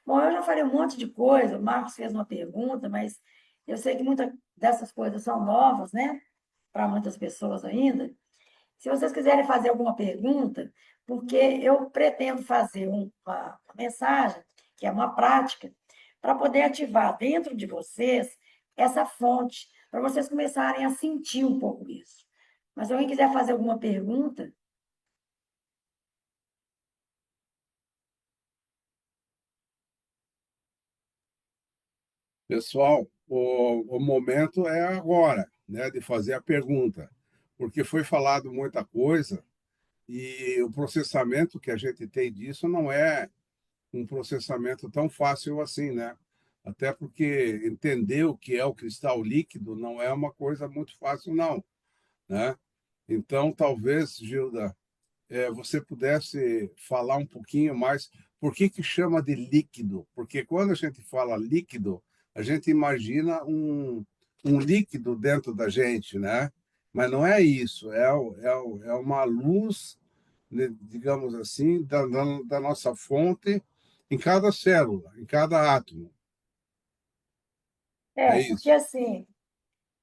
Bom, eu já falei um monte de coisa, o Marcos fez uma pergunta, mas eu sei que muitas dessas coisas são novas, né? Para muitas pessoas ainda. Se vocês quiserem fazer alguma pergunta, porque eu pretendo fazer uma mensagem, que é uma prática, para poder ativar dentro de vocês essa fonte, para vocês começarem a sentir um pouco isso. Mas se alguém quiser fazer alguma pergunta, Pessoal, o momento é agora, né, de fazer a pergunta, porque foi falado muita coisa e o processamento que a gente tem disso não é um processamento tão fácil assim, né? Até porque entender o que é o cristal líquido não é uma coisa muito fácil, não, né? Então, talvez, Gilda, você pudesse falar um pouquinho mais por que que chama de líquido? Porque quando a gente fala líquido, a gente imagina um líquido dentro da gente, né? Mas não é isso, é uma luz, né, digamos assim, da nossa fonte em cada célula, em cada átomo. É porque isso. assim,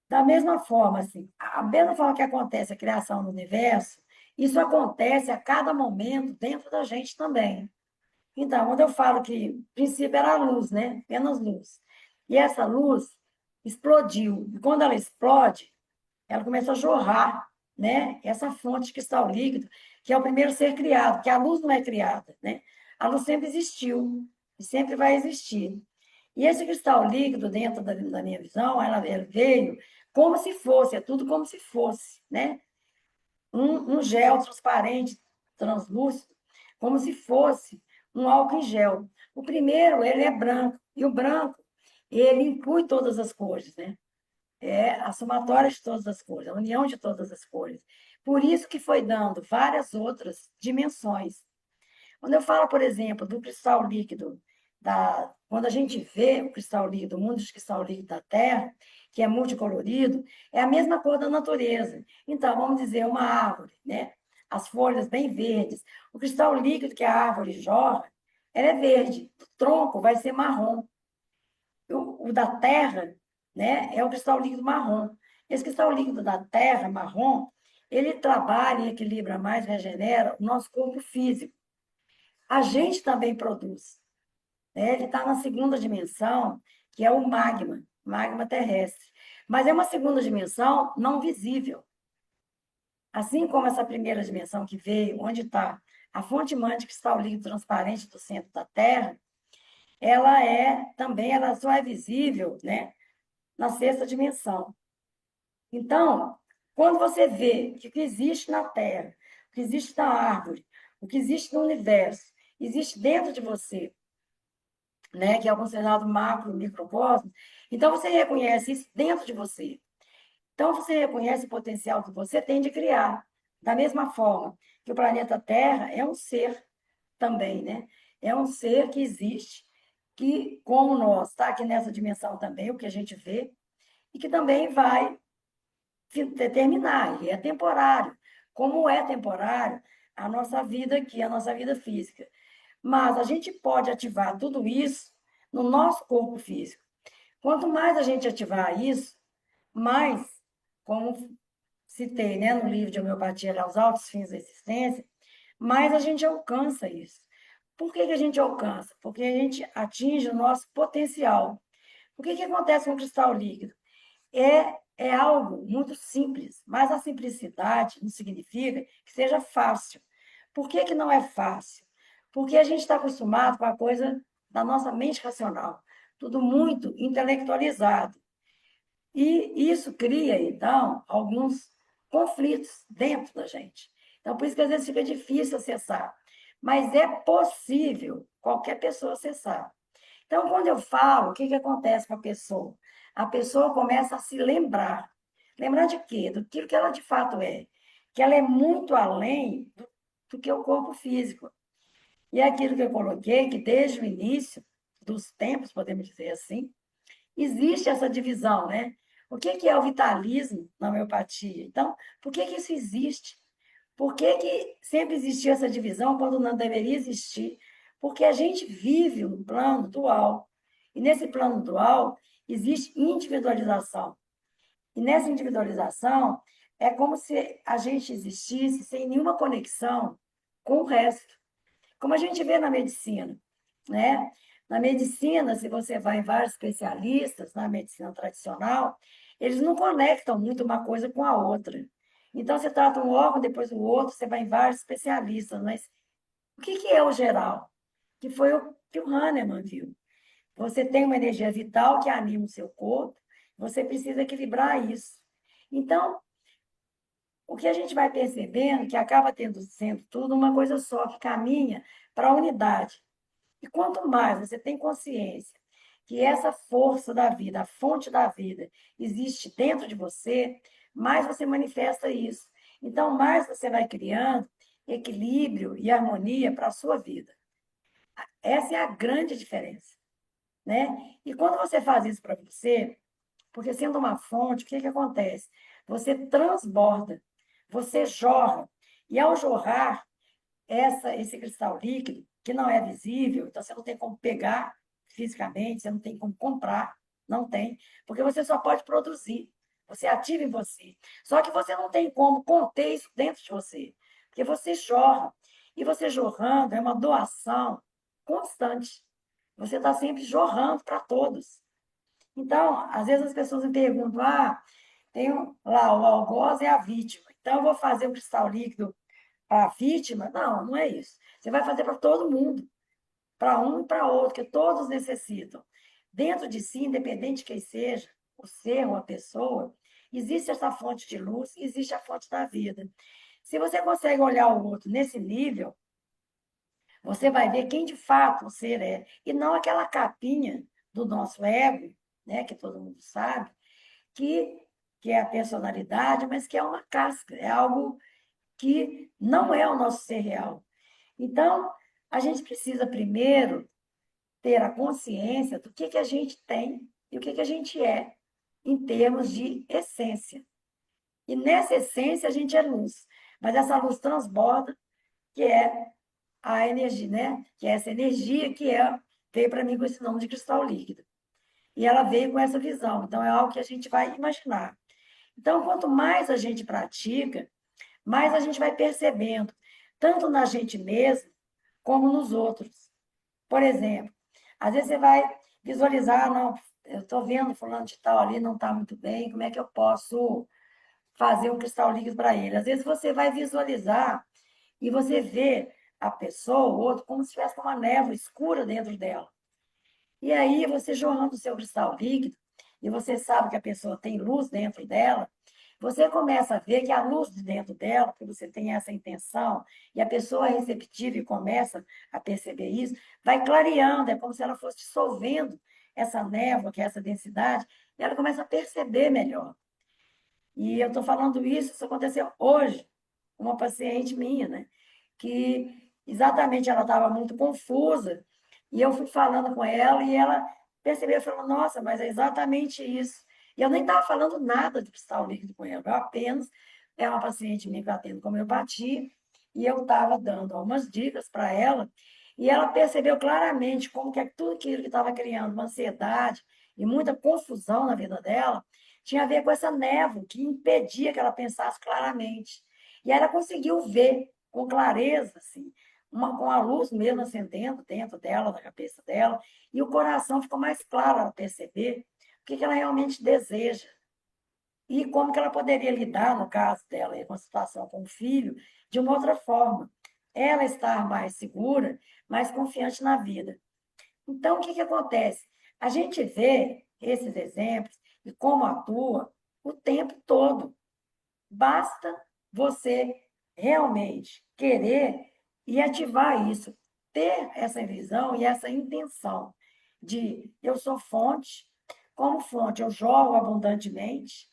da mesma forma, assim, a mesma forma que acontece a criação do universo, isso acontece a cada momento dentro da gente também. Então, quando eu falo que o princípio era a luz, né? Apenas luz. E essa luz explodiu. E quando ela explode, ela começa a jorrar, né? Essa fonte de cristal líquido, que é o primeiro ser criado, porque a luz não é criada, né? A luz sempre existiu e sempre vai existir. E esse cristal líquido, dentro da minha visão, ela veio como se fosse, é tudo como se fosse, né? Um gel transparente, translúcido, como se fosse um álcool em gel. O primeiro, ele é branco, e o branco, ele inclui todas as cores, né? É a somatória de todas as cores, a união de todas as cores. Por isso que foi dando várias outras dimensões. Quando eu falo, por exemplo, do cristal líquido, quando a gente vê o cristal líquido, o mundo de cristal líquido da Terra, que é multicolorido, é a mesma cor da natureza. Então, vamos dizer, uma árvore, né? As folhas bem verdes. O cristal líquido que a árvore jorra, ela é verde. O tronco vai ser marrom. O da Terra, né, é o cristal líquido marrom. Esse cristal líquido da Terra, marrom, ele trabalha e equilibra mais, regenera o nosso corpo físico. A gente também produz, né? Ele está na segunda dimensão, que é o magma, magma terrestre. Mas é uma segunda dimensão não visível. Assim como essa primeira dimensão que veio, onde está a fonte mãe de cristal líquido transparente do centro da Terra, ela é também, ela só é visível, né, na sexta dimensão. Então, quando você vê que o que existe na Terra, o que existe na árvore, o que existe no universo, existe dentro de você, né, que é o considerado macro e microcosmos, então você reconhece isso dentro de você. Então você reconhece o potencial que você tem de criar. Da mesma forma que o planeta Terra é um ser também, né? É um ser que existe, que, como nós, está aqui nessa dimensão também, o que a gente vê, e que também vai terminar, e é temporário. Como é temporário a nossa vida aqui, a nossa vida física. Mas a gente pode ativar tudo isso no nosso corpo físico. Quanto mais a gente ativar isso, mais, como citei, né, no livro de homeopatia aos altos fins da existência, mais a gente alcança isso. Por que que a gente alcança? Porque a gente atinge o nosso potencial. O que que acontece com o cristal líquido? É algo muito simples, mas a simplicidade não significa que seja fácil. Por que que não é fácil? Porque a gente está acostumado com a coisa da nossa mente racional, tudo muito intelectualizado. E isso cria, então, alguns conflitos dentro da gente. Então, por isso que às vezes fica difícil acessar. Mas é possível qualquer pessoa acessar. Então, quando eu falo, o que acontece com a pessoa? A pessoa começa a se lembrar. Lembrar de quê? Do que ela de fato é. Que ela é muito além do que o corpo físico. E é aquilo que eu coloquei, que desde o início dos tempos, podemos dizer assim, existe essa divisão, né? O que é o vitalismo na homeopatia? Então, por que isso existe? Por que sempre existiu essa divisão quando não deveria existir? Porque a gente vive um plano dual. E nesse plano dual existe individualização. E nessa individualização é como se a gente existisse sem nenhuma conexão com o resto. Como a gente vê na medicina, né? Na medicina, se você vai em vários especialistas, na medicina tradicional, eles não conectam muito uma coisa com a outra. Então, você trata um órgão, depois o outro, você vai em vários especialistas, mas o que é o geral? Que foi o que o Hahnemann viu. Você tem uma energia vital que anima o seu corpo, você precisa equilibrar isso. Então, o que a gente vai percebendo que acaba sendo tudo uma coisa só, que caminha para a unidade. E quanto mais você tem consciência que essa força da vida, a fonte da vida, existe dentro de você, mais você manifesta isso. Então, mais você vai criando equilíbrio e harmonia para a sua vida. Essa é a grande diferença, né? E quando você faz isso para você, porque sendo uma fonte, o que acontece? Você transborda, você jorra. E ao jorrar, esse cristal líquido, que não é visível, então você não tem como pegar fisicamente, você não tem como comprar, não tem, porque você só pode produzir, você ativa em você. Só que você não tem como conter isso dentro de você, porque você jorra. E você jorrando é uma doação constante. Você está sempre jorrando para todos. Então, às vezes as pessoas me perguntam: tem lá o algoz e a vítima. Então, eu vou fazer o cristal líquido para a vítima? Não, não é isso. Você vai fazer para todo mundo, para um e para outro, que todos necessitam. Dentro de si, independente de quem seja, o ser ou a pessoa, existe essa fonte de luz, existe a fonte da vida. Se você consegue olhar o outro nesse nível, você vai ver quem de fato o ser é, e não aquela capinha do nosso ego, né, que todo mundo sabe, que, que é a personalidade, mas que é uma casca, é algo que não é o nosso ser real. Então, a gente precisa primeiro ter a consciência do que a gente tem e o que a gente é, em termos de essência. E nessa essência a gente é luz, mas essa luz transborda, que é a energia, né? Que é essa energia veio para mim com esse nome de cristal líquido. E ela veio com essa visão. Então, é algo que a gente vai imaginar. Então, quanto mais a gente pratica, mais a gente vai percebendo, tanto na gente mesmo, como nos outros. Por exemplo, às vezes você vai visualizar: não, eu estou vendo fulano de tal ali, não está muito bem, como é que eu posso fazer um cristal líquido para ele? Às vezes você vai visualizar e você vê a pessoa, o outro, como se tivesse uma névoa escura dentro dela. E aí você jorrando o seu cristal líquido, e você sabe que a pessoa tem luz dentro dela, você começa a ver que a luz de dentro dela, porque você tem essa intenção, e a pessoa é receptiva e começa a perceber isso, vai clareando, é como se ela fosse dissolvendo essa névoa, que é essa densidade, e ela começa a perceber melhor. E eu estou falando isso aconteceu hoje, com uma paciente minha, né? Que exatamente ela estava muito confusa, e eu fui falando com ela, e ela percebeu, falou: nossa, mas é exatamente isso. E eu nem estava falando nada de cristal líquido com ela, eu apenas, é uma paciente minha que eu atendo com homeopatia, e eu estava dando algumas dicas para ela, e ela percebeu claramente como que tudo aquilo que estava criando uma ansiedade e muita confusão na vida dela tinha a ver com essa névoa que impedia que ela pensasse claramente. E ela conseguiu ver com clareza, assim, com a luz mesmo acendendo dentro dela, na cabeça dela, e o coração ficou mais claro a perceber o que ela realmente deseja e como que ela poderia lidar, no caso dela, com a situação com o filho, de uma outra forma. ela estar mais segura, mais confiante na vida. Então, o que que acontece? A gente vê esses exemplos e como atua o tempo todo. Basta você realmente querer e ativar isso, ter essa visão e essa intenção de eu sou fonte, como fonte eu jogo abundantemente,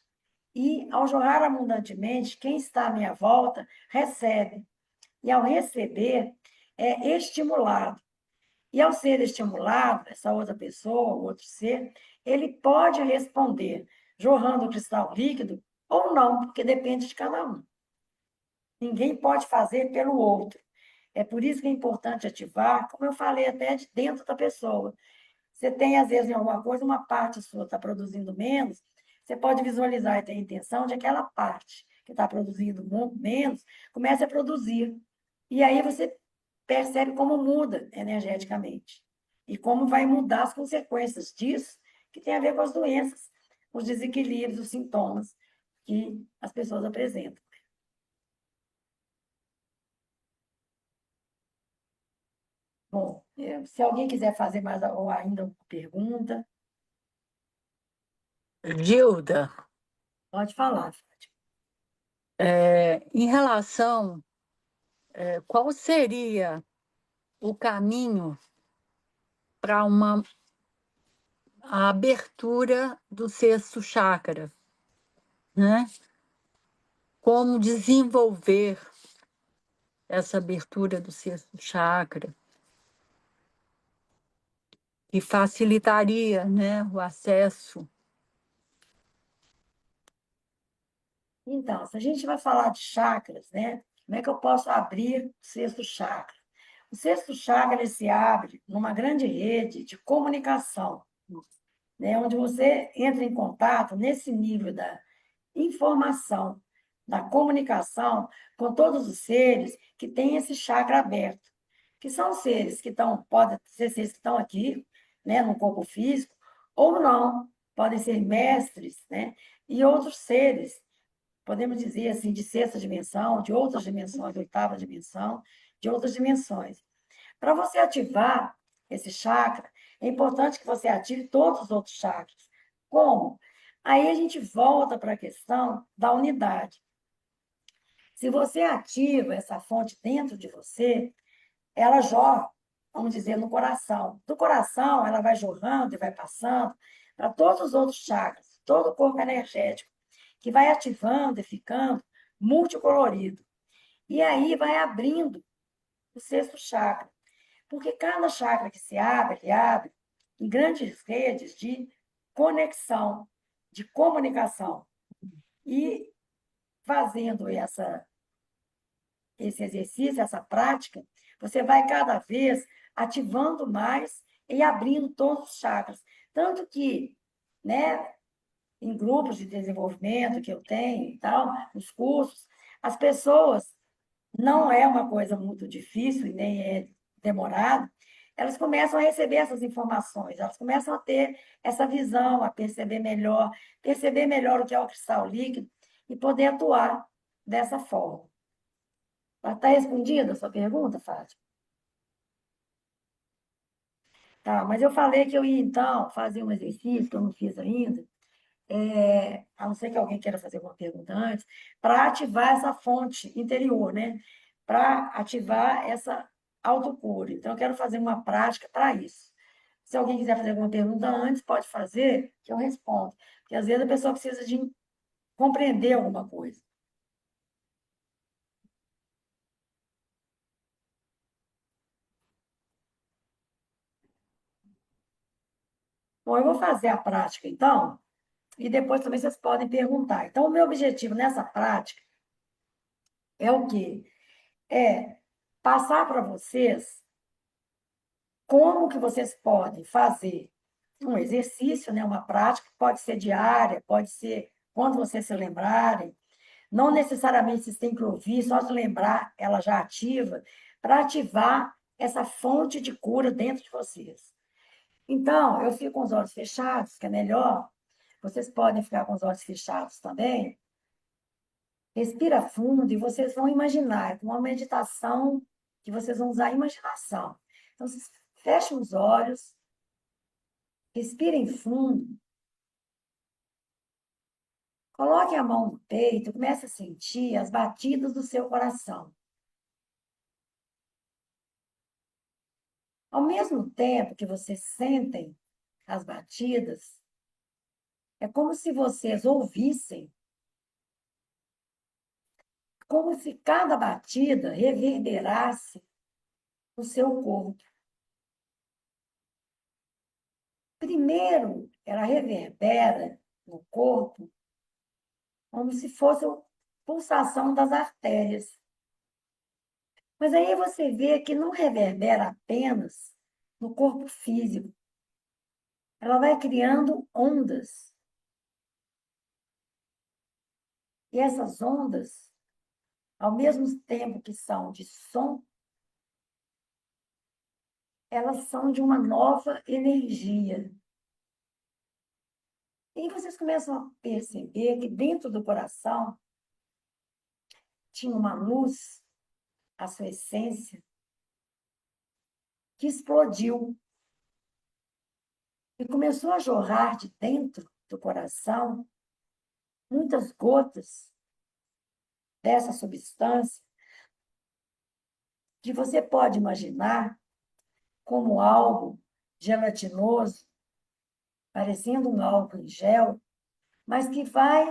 e ao jogar abundantemente, quem está à minha volta recebe. E ao receber, é estimulado. E ao ser estimulado, essa outra pessoa, o outro ser, ele pode responder jorrando o cristal líquido ou não, porque depende de cada um. Ninguém pode fazer pelo outro. É por isso que é importante ativar, como eu falei, até de dentro da pessoa. Você tem, às vezes, em alguma coisa, uma parte sua está produzindo menos, você pode visualizar e ter a intenção de aquela parte que está produzindo menos comece a produzir. E aí você percebe como muda energeticamente e como vai mudar as consequências disso, que tem a ver com as doenças, os desequilíbrios, os sintomas que as pessoas apresentam. Bom, se alguém quiser fazer mais ou ainda uma pergunta, Gilda, pode falar. em relação, qual seria o caminho para a abertura do sexto chakra, né? Como desenvolver essa abertura do sexto chakra, que facilitaria, né, o acesso. Então, se a gente vai falar de chakras, né? Como é que eu posso abrir o sexto chakra? O sexto chakra ele se abre numa grande rede de comunicação, né? Onde você entra em contato nesse nível da informação, da comunicação com todos os seres que têm esse chakra aberto, que são seres que estão, podem ser seres que estão aqui, né, no corpo físico, ou não, podem ser mestres, né, e outros seres, podemos dizer assim, de sexta dimensão, de outras dimensões, de oitava dimensão, de outras dimensões. Para você ativar esse chakra, é importante que você ative todos os outros chakras. Como? Aí a gente volta para a questão da unidade. Se você ativa essa fonte dentro de você, ela jorra, vamos dizer, no coração. Do coração, ela vai jorrando e vai passando para todos os outros chakras, todo o corpo energético, que vai ativando e ficando multicolorido. E aí vai abrindo o sexto chakra. Porque cada chakra que se abre, ele abre em grandes redes de conexão, de comunicação. E fazendo esse exercício, essa prática, você vai cada vez ativando mais e abrindo todos os chakras. Tanto que, né, em grupos de desenvolvimento que eu tenho e tal, nos cursos, as pessoas, não é uma coisa muito difícil e nem é demorado, elas começam a receber essas informações, elas começam a ter essa visão, a perceber melhor o que é o cristal líquido e poder atuar dessa forma. Está respondida a sua pergunta, Fátima? Tá, mas eu falei que eu ia, então, fazer um exercício que eu não fiz ainda, a não ser que alguém queira fazer alguma pergunta antes, para ativar essa fonte interior, né? Para ativar essa autocura. Então, eu quero fazer uma prática para isso. Se alguém quiser fazer alguma pergunta antes, pode fazer, que eu respondo. Porque às vezes a pessoa precisa de compreender alguma coisa. Bom, eu vou fazer a prática, então, e depois também vocês podem perguntar. Então, o meu objetivo nessa prática é o quê? É passar para vocês como que vocês podem fazer um exercício, né, uma prática, pode ser diária, pode ser quando vocês se lembrarem, não necessariamente vocês têm que ouvir, só se lembrar, ela já ativa, para ativar essa fonte de cura dentro de vocês. Então, eu fico com os olhos fechados, que é melhor, vocês podem ficar com os olhos fechados também, respira fundo e vocês vão imaginar uma meditação que vocês vão usar a imaginação. Então, vocês fechem os olhos, respirem fundo, coloquem a mão no peito, comece a sentir as batidas do seu coração. Ao mesmo tempo que vocês sentem as batidas, é como se vocês ouvissem, como se cada batida reverberasse no seu corpo. Primeiro, ela reverbera no corpo como se fosse a pulsação das artérias. Mas aí você vê que não reverbera apenas no corpo físico. Ela vai criando ondas. E essas ondas, ao mesmo tempo que são de som, elas são de uma nova energia. E vocês começam a perceber que dentro do coração tinha uma luz, a sua essência, que explodiu e começou a jorrar de dentro do coração muitas gotas dessa substância que você pode imaginar como algo gelatinoso, parecendo um álcool em gel, mas que vai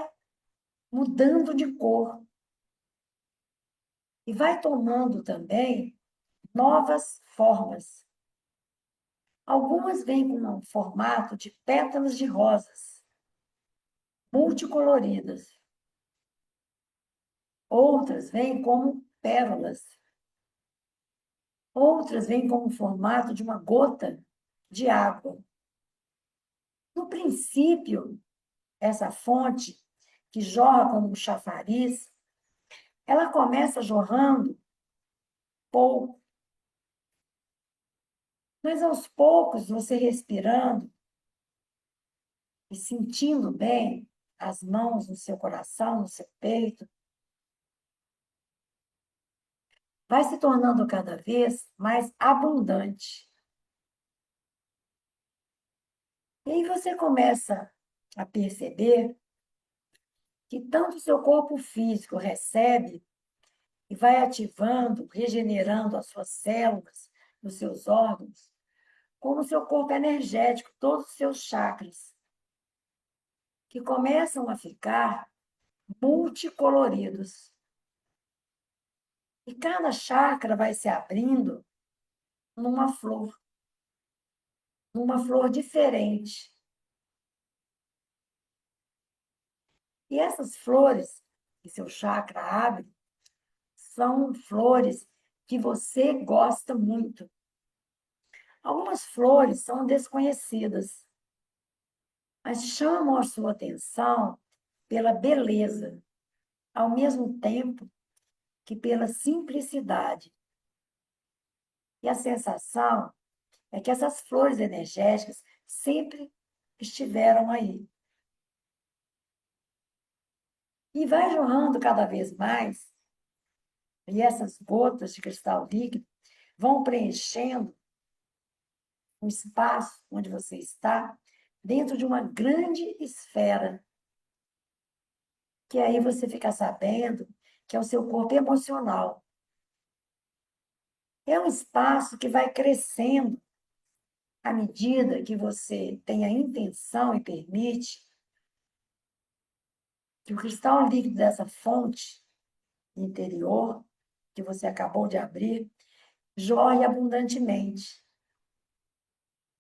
mudando de cor e vai tomando também novas formas. Algumas vêm com um formato de pétalas de rosas, multicoloridas. Outras vêm como pérolas. Outras vêm com o formato de uma gota de água. No princípio, essa fonte, que jorra como um chafariz, ela começa jorrando pouco. Mas aos poucos, você respirando e sentindo bem as mãos no seu coração, no seu peito, vai se tornando cada vez mais abundante. E aí você começa a perceber que tanto o seu corpo físico recebe e vai ativando, regenerando as suas células, os seus órgãos, como o seu corpo energético, todos os seus chakras, que começam a ficar multicoloridos. E cada chakra vai se abrindo numa flor diferente. E essas flores que seu chakra abre são flores que você gosta muito. Algumas flores são desconhecidas, mas chamam a sua atenção pela beleza, ao mesmo tempo que pela simplicidade. E a sensação é que essas flores energéticas sempre estiveram aí. E vai jorrando cada vez mais, e essas gotas de cristal líquido vão preenchendo o espaço onde você está, dentro de uma grande esfera, que aí você fica sabendo que é o seu corpo emocional. É um espaço que vai crescendo à medida que você tem a intenção e permite que o cristal líquido dessa fonte interior, que você acabou de abrir, jorre abundantemente.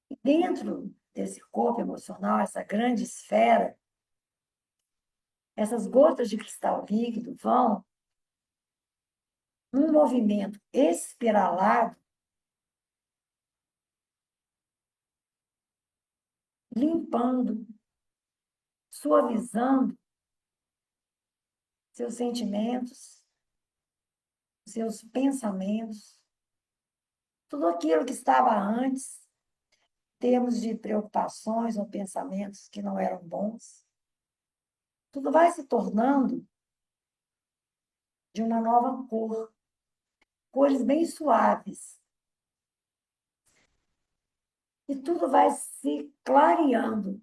E dentro desse corpo emocional, essa grande esfera, essas gotas de cristal líquido vão, num movimento espiralado, limpando, suavizando seus sentimentos, seus pensamentos, tudo aquilo que estava antes, em termos de preocupações ou pensamentos que não eram bons, tudo vai se tornando de uma nova cor, cores bem suaves. E tudo vai se clareando,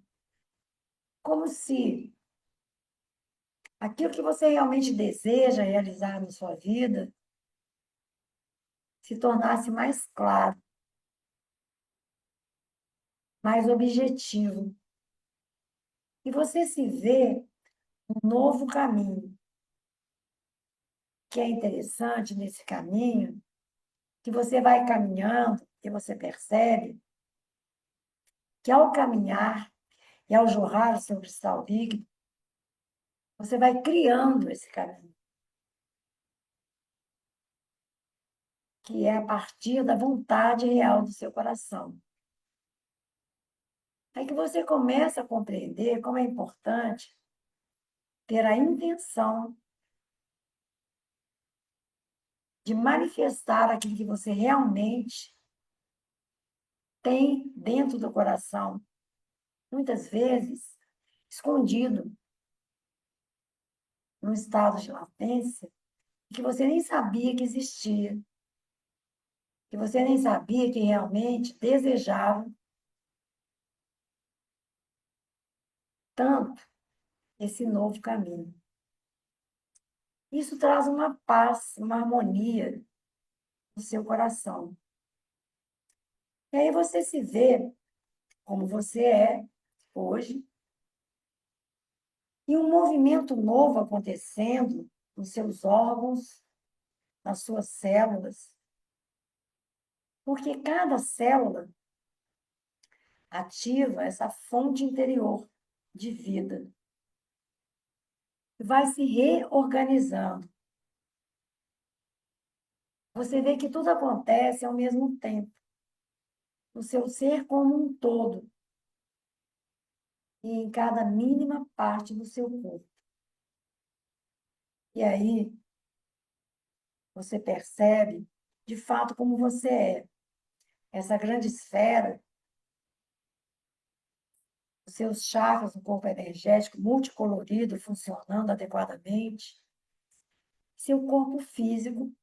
como se aquilo que você realmente deseja realizar na sua vida se tornasse mais claro, mais objetivo. E você se vê um novo caminho. Que é interessante nesse caminho, que você vai caminhando, que você percebe que ao caminhar e ao jorrar o seu cristal líquido, você vai criando esse caminho, que é a partir da vontade real do seu coração. Aí que você começa a compreender como é importante ter a intenção de manifestar aquilo que você realmente tem dentro do coração, muitas vezes escondido, num estado de latência, que você nem sabia que existia, que você nem sabia que realmente desejava tanto esse novo caminho. Isso traz uma paz, uma harmonia no seu coração. E aí você se vê como você é hoje, e um movimento novo acontecendo nos seus órgãos, nas suas células, porque cada célula ativa essa fonte interior de vida. Vai se reorganizando. Você vê que tudo acontece ao mesmo tempo, no seu ser como um todo, e em cada mínima parte do seu corpo. E aí, você percebe, de fato, como você é. Essa grande esfera, os seus chakras, o corpo energético multicolorido, funcionando adequadamente, seu corpo físico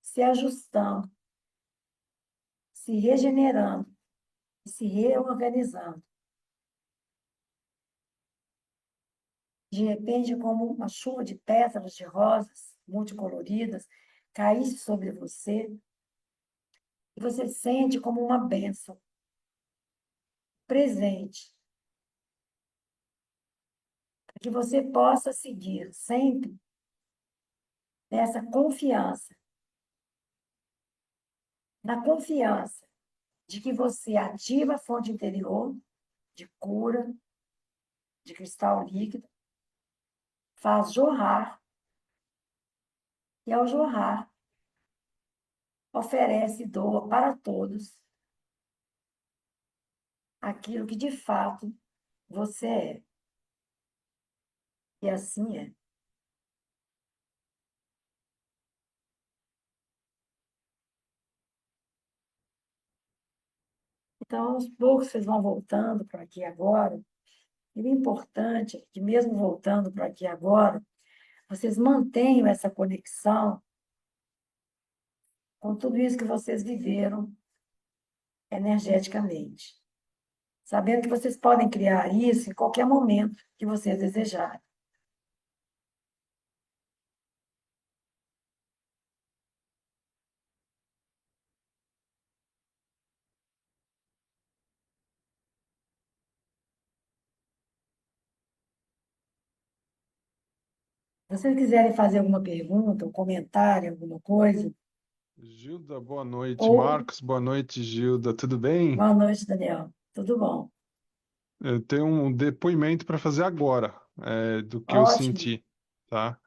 se ajustando, se regenerando e se reorganizando. De repente, como uma chuva de pétalas de rosas multicoloridas caísse sobre você, e você sente como uma bênção presente, para que você possa seguir sempre nessa confiança, na confiança de que você ativa a fonte interior de cura, de cristal líquido, faz jorrar, e ao jorrar, oferece e doa para todos aquilo que de fato você é. E assim é. Então, aos poucos, vocês vão voltando para aqui agora. E o importante é que, mesmo voltando para aqui agora, vocês mantenham essa conexão com tudo isso que vocês viveram energeticamente. Sabendo que vocês podem criar isso em qualquer momento que vocês desejarem. Se vocês quiserem fazer alguma pergunta, um comentário, alguma coisa, Gilda, boa noite. ou Marcos, boa noite, Gilda. Tudo bem? boa noite, Daniel. Tudo bom? Eu tenho um depoimento para fazer agora, do que eu Ótimo. senti, tá?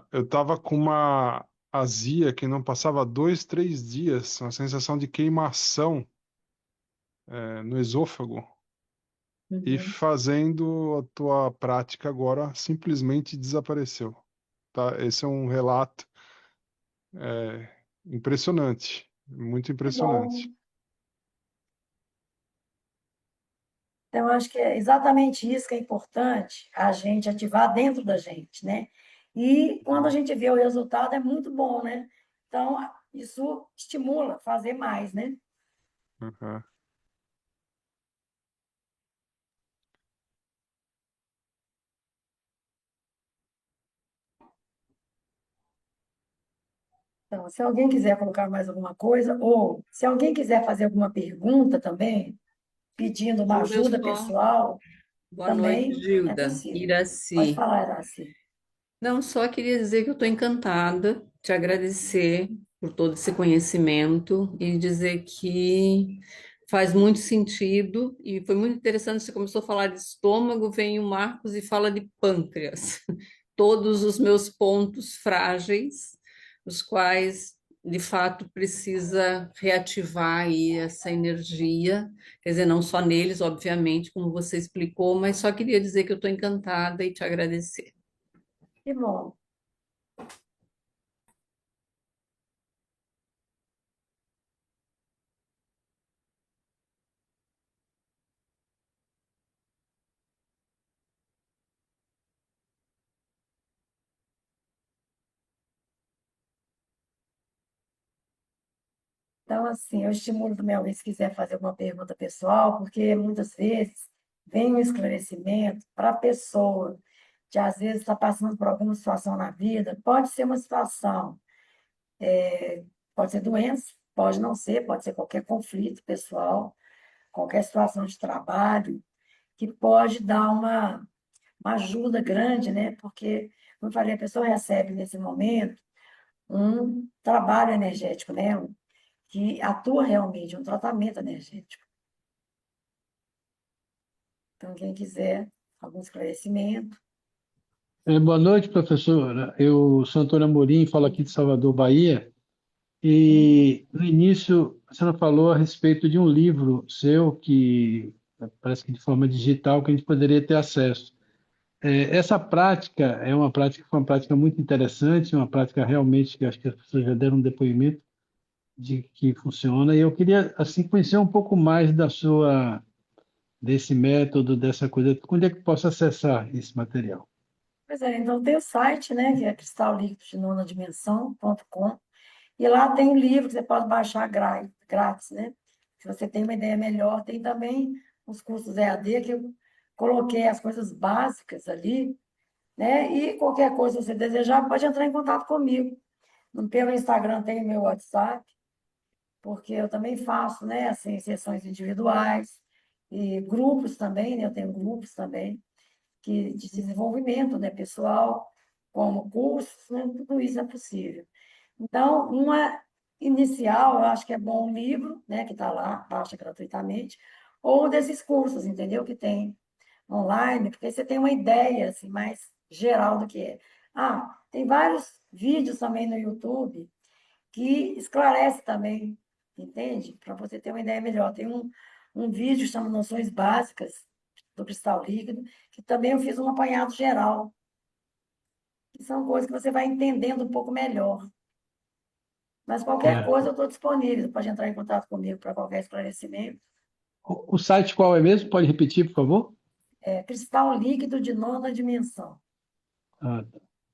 Eu estava com uma azia que não passava 2, 3 dias, uma sensação de queimação, no esôfago. E Uhum. fazendo a tua prática agora, simplesmente desapareceu, tá? Esse é um relato, impressionante, muito Que bom. impressionante. Então, eu acho que é exatamente isso que é importante a gente ativar dentro da gente, né? E quando a gente vê o resultado, é muito bom, né? Então, isso estimula a fazer mais, né? Aham. Então, se alguém quiser colocar mais alguma coisa, ou se alguém quiser fazer alguma pergunta também, pedindo uma Não, eu ajuda só. pessoal, Boa noite, também é Gilda. possível. Pode Iraci. falar, Iraci. Não, só queria dizer que eu estou encantada, te agradecer por todo esse conhecimento e dizer que faz muito sentido e foi muito interessante. Você começou a falar de estômago, vem o Marcos e fala de pâncreas. Todos os meus pontos frágeis, os quais, de fato, precisa reativar aí essa energia. Quer dizer, não só neles, obviamente, como você explicou, mas só queria dizer que eu estou encantada e te agradecer. Que bom. Então, assim, eu estimulo também alguém, se quiser fazer alguma pergunta pessoal, porque muitas vezes vem um esclarecimento para a pessoa, que às vezes está passando por alguma situação na vida, pode ser uma situação, pode ser doença, pode ser qualquer conflito pessoal, qualquer situação de trabalho, que pode dar uma ajuda grande, né? Porque, como eu falei, a pessoa recebe nesse momento um trabalho energético, né? Que atua realmente, um tratamento energético. Então, quem quiser algum esclarecimento, Boa noite, professora. Eu sou Antônio Amorim, falo aqui de Salvador, Bahia. E no início, a senhora falou a respeito de um livro seu que parece que de forma digital que a gente poderia ter acesso. Essa prática é uma prática, foi uma prática muito interessante, uma prática realmente que acho que as pessoas já deram um depoimento de que funciona. E eu queria assim conhecer um pouco mais desse método, dessa coisa. Onde é que eu posso acessar esse material? pois é, então tem o site, né, que é cristallíquido de nona dimensão.com, e lá tem o livro que você pode baixar grátis, né? Se você tem uma ideia melhor, tem também os cursos EAD, que eu coloquei as coisas básicas ali, né? E qualquer coisa que você desejar, pode entrar em contato comigo. Pelo Instagram tem o meu WhatsApp, porque eu também faço, né, assim, sessões individuais e grupos também, né? Eu tenho grupos também de desenvolvimento, né, pessoal, como cursos, né? Tudo isso é possível. Então, uma inicial, eu acho que é bom um livro, né, que está lá, baixa gratuitamente, ou desses cursos, entendeu? Que tem online, porque você tem uma ideia assim, mais geral do que é. Ah, tem vários vídeos também no YouTube que esclarece também, entende? Para você ter uma ideia melhor. Tem um vídeo chamado Noções Básicas do Cristal Líquido, que também eu fiz um apanhado geral, que são coisas que você vai entendendo um pouco melhor. Mas qualquer É, coisa eu estou disponível, pode entrar em contato comigo para qualquer esclarecimento. o site qual é mesmo? Pode repetir, por favor? É Cristal Líquido de Nona Dimensão. Ah,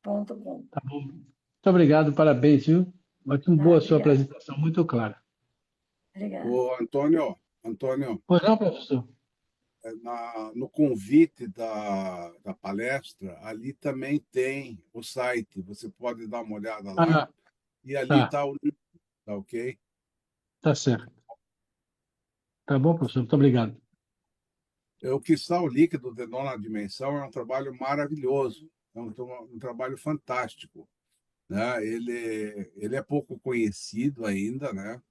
.com. tá bom. Muito obrigado, parabéns, viu? Muito Ah, boa a sua obrigada. apresentação, muito clara. Obrigada. O Antônio, Pois não, professor? no convite da palestra, ali também tem o site. Você pode dar uma olhada lá Ah, e ali tá, está o link, tá ok? tá certo. Tá bom, professor, muito obrigado. O cristal líquido de nona dimensão é um trabalho maravilhoso, é um trabalho fantástico, né? Ele é pouco conhecido ainda, né?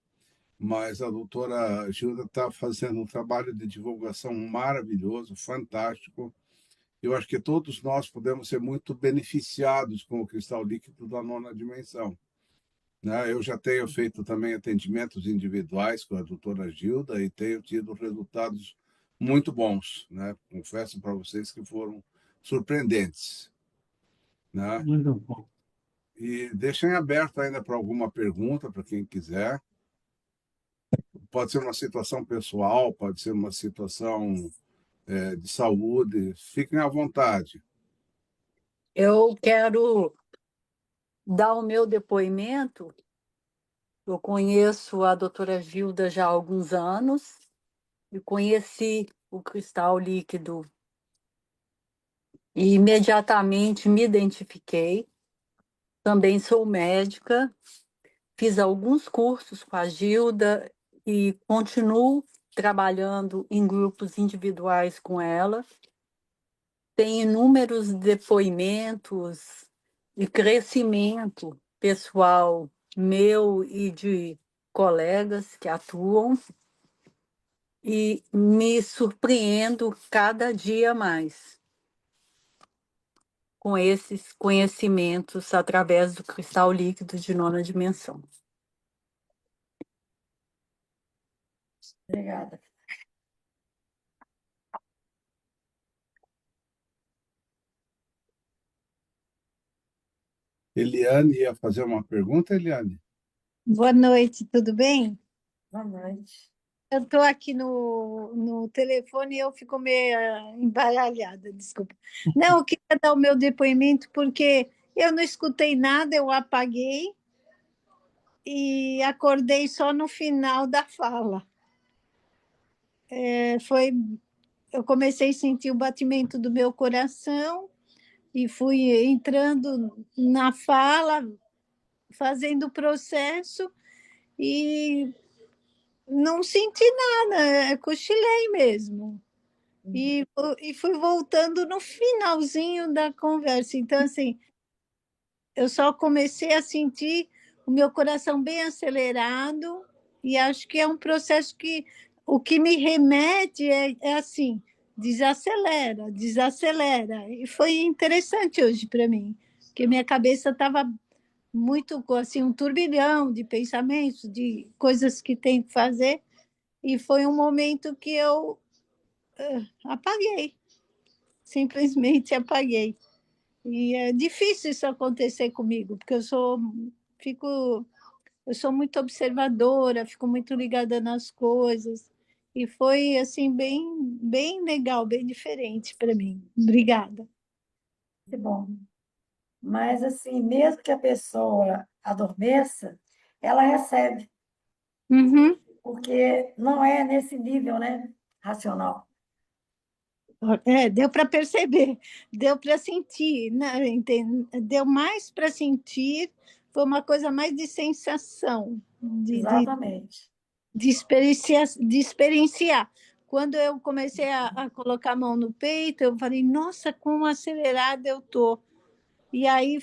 Mas a doutora Gilda está fazendo um trabalho de divulgação maravilhoso, fantástico. Eu acho que todos nós podemos ser muito beneficiados com o cristal líquido da nona dimensão, né? Eu já tenho feito também atendimentos individuais com a doutora Gilda e tenho tido resultados muito bons, né? Confesso para vocês que foram surpreendentes, né? Muito bom. E deixem aberto ainda para alguma pergunta para quem quiser. Pode ser uma situação pessoal, pode ser uma situação de saúde. Fiquem à vontade. Eu quero dar o meu depoimento. Eu conheço a doutora Gilda já há alguns anos e conheci o cristal líquido e imediatamente me identifiquei. Também sou médica, fiz alguns cursos com a Gilda e continuo trabalhando em grupos individuais com ela. Tem inúmeros depoimentos e crescimento pessoal meu e de colegas que atuam, e me surpreendo cada dia mais com esses conhecimentos através do cristal líquido de nona dimensão. Obrigada. Eliane ia fazer uma pergunta, Eliane? Boa noite, tudo bem? Boa noite. Eu estou aqui no telefone e eu fico meio embaralhada, desculpa. Não, eu queria dar o meu depoimento porque eu não escutei nada, eu apaguei e acordei só no final da fala. Eu comecei a sentir o batimento do meu coração e fui entrando na fala, fazendo o processo e não senti nada, cochilei mesmo. E fui voltando no finalzinho da conversa. Então, assim, eu só comecei a sentir o meu coração bem acelerado, e acho que é um processo que o que me remete é assim, desacelera, desacelera. E foi interessante hoje para mim, porque minha cabeça estava muito assim, um turbilhão de pensamentos, de coisas que tem que fazer, e foi um momento que eu apaguei, simplesmente apaguei. E é difícil isso acontecer comigo, porque fico, eu sou muito observadora, fico muito ligada nas coisas. E foi assim bem legal, bem diferente para mim. Obrigada. Que bom. Mas, assim, mesmo que a pessoa adormeça, ela recebe, Uhum. porque não é nesse nível, né, racional. Deu para perceber, deu para sentir, né? Deu mais para sentir, foi uma coisa mais de sensação, Exatamente. de experienciar. Quando eu comecei a colocar a mão no peito, eu falei, nossa, como acelerada eu tô. E aí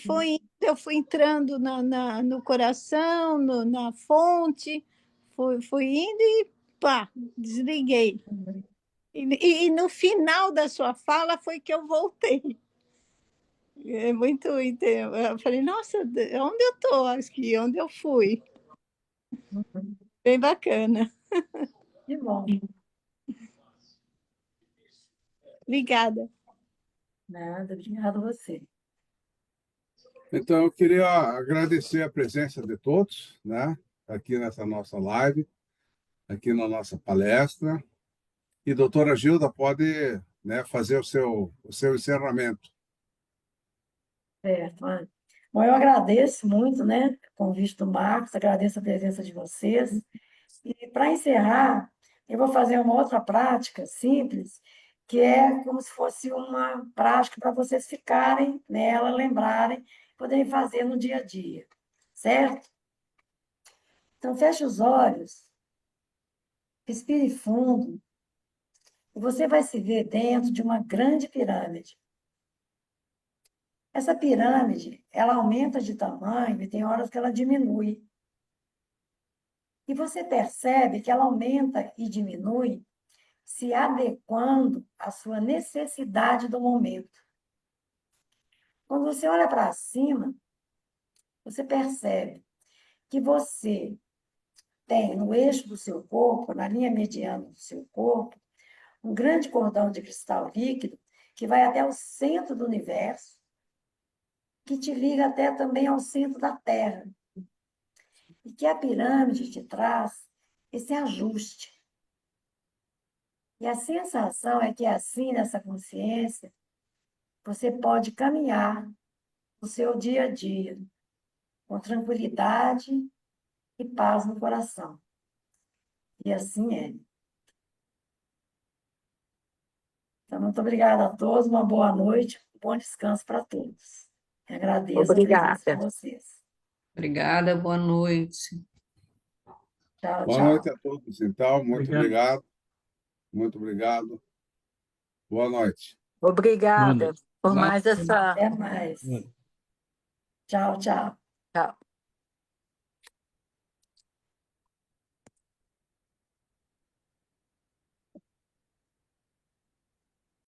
eu fui entrando no coração, na fonte, fui indo e pá, desliguei. E no final da sua fala foi que eu voltei. É muito, eu falei, nossa, onde eu estou aqui? Onde eu fui? Bem bacana. Que bom. Obrigada. Nada, obrigada a você. Então, eu queria agradecer a presença de todos, né, aqui nessa nossa live, aqui na nossa palestra. E doutora Gilda pode, né, fazer o seu encerramento. Certo. Bom, eu agradeço muito, né, o convite do Marcos, agradeço a presença de vocês. E para encerrar, eu vou fazer uma outra prática simples, que é como se fosse uma prática para vocês ficarem nela, lembrarem, poderem fazer no dia a dia, certo? Então, feche os olhos, respire fundo, e você vai se ver dentro de uma grande pirâmide. Essa pirâmide, ela aumenta de tamanho e tem horas que ela diminui. E você percebe que ela aumenta e diminui se adequando à sua necessidade do momento. Quando você olha para cima, você percebe que você tem no eixo do seu corpo, na linha mediana do seu corpo, um grande cordão de cristal líquido que vai até o centro do universo, que te liga até também ao centro da Terra. E que a pirâmide te traz esse ajuste. E a sensação é que assim, nessa consciência, você pode caminhar o seu dia a dia, com tranquilidade e paz no coração. E assim é. Então, muito obrigada a todos, uma boa noite, um bom descanso para todos. Eu agradeço a presença de vocês. Obrigada, boa noite. Tchau, Boa tchau. noite a todos, então. Muito Obrigado. obrigado. Muito obrigado. Boa noite. Boa Obrigada noite. por Nada. mais essa. Até mais. Tchau, tchau. Tchau.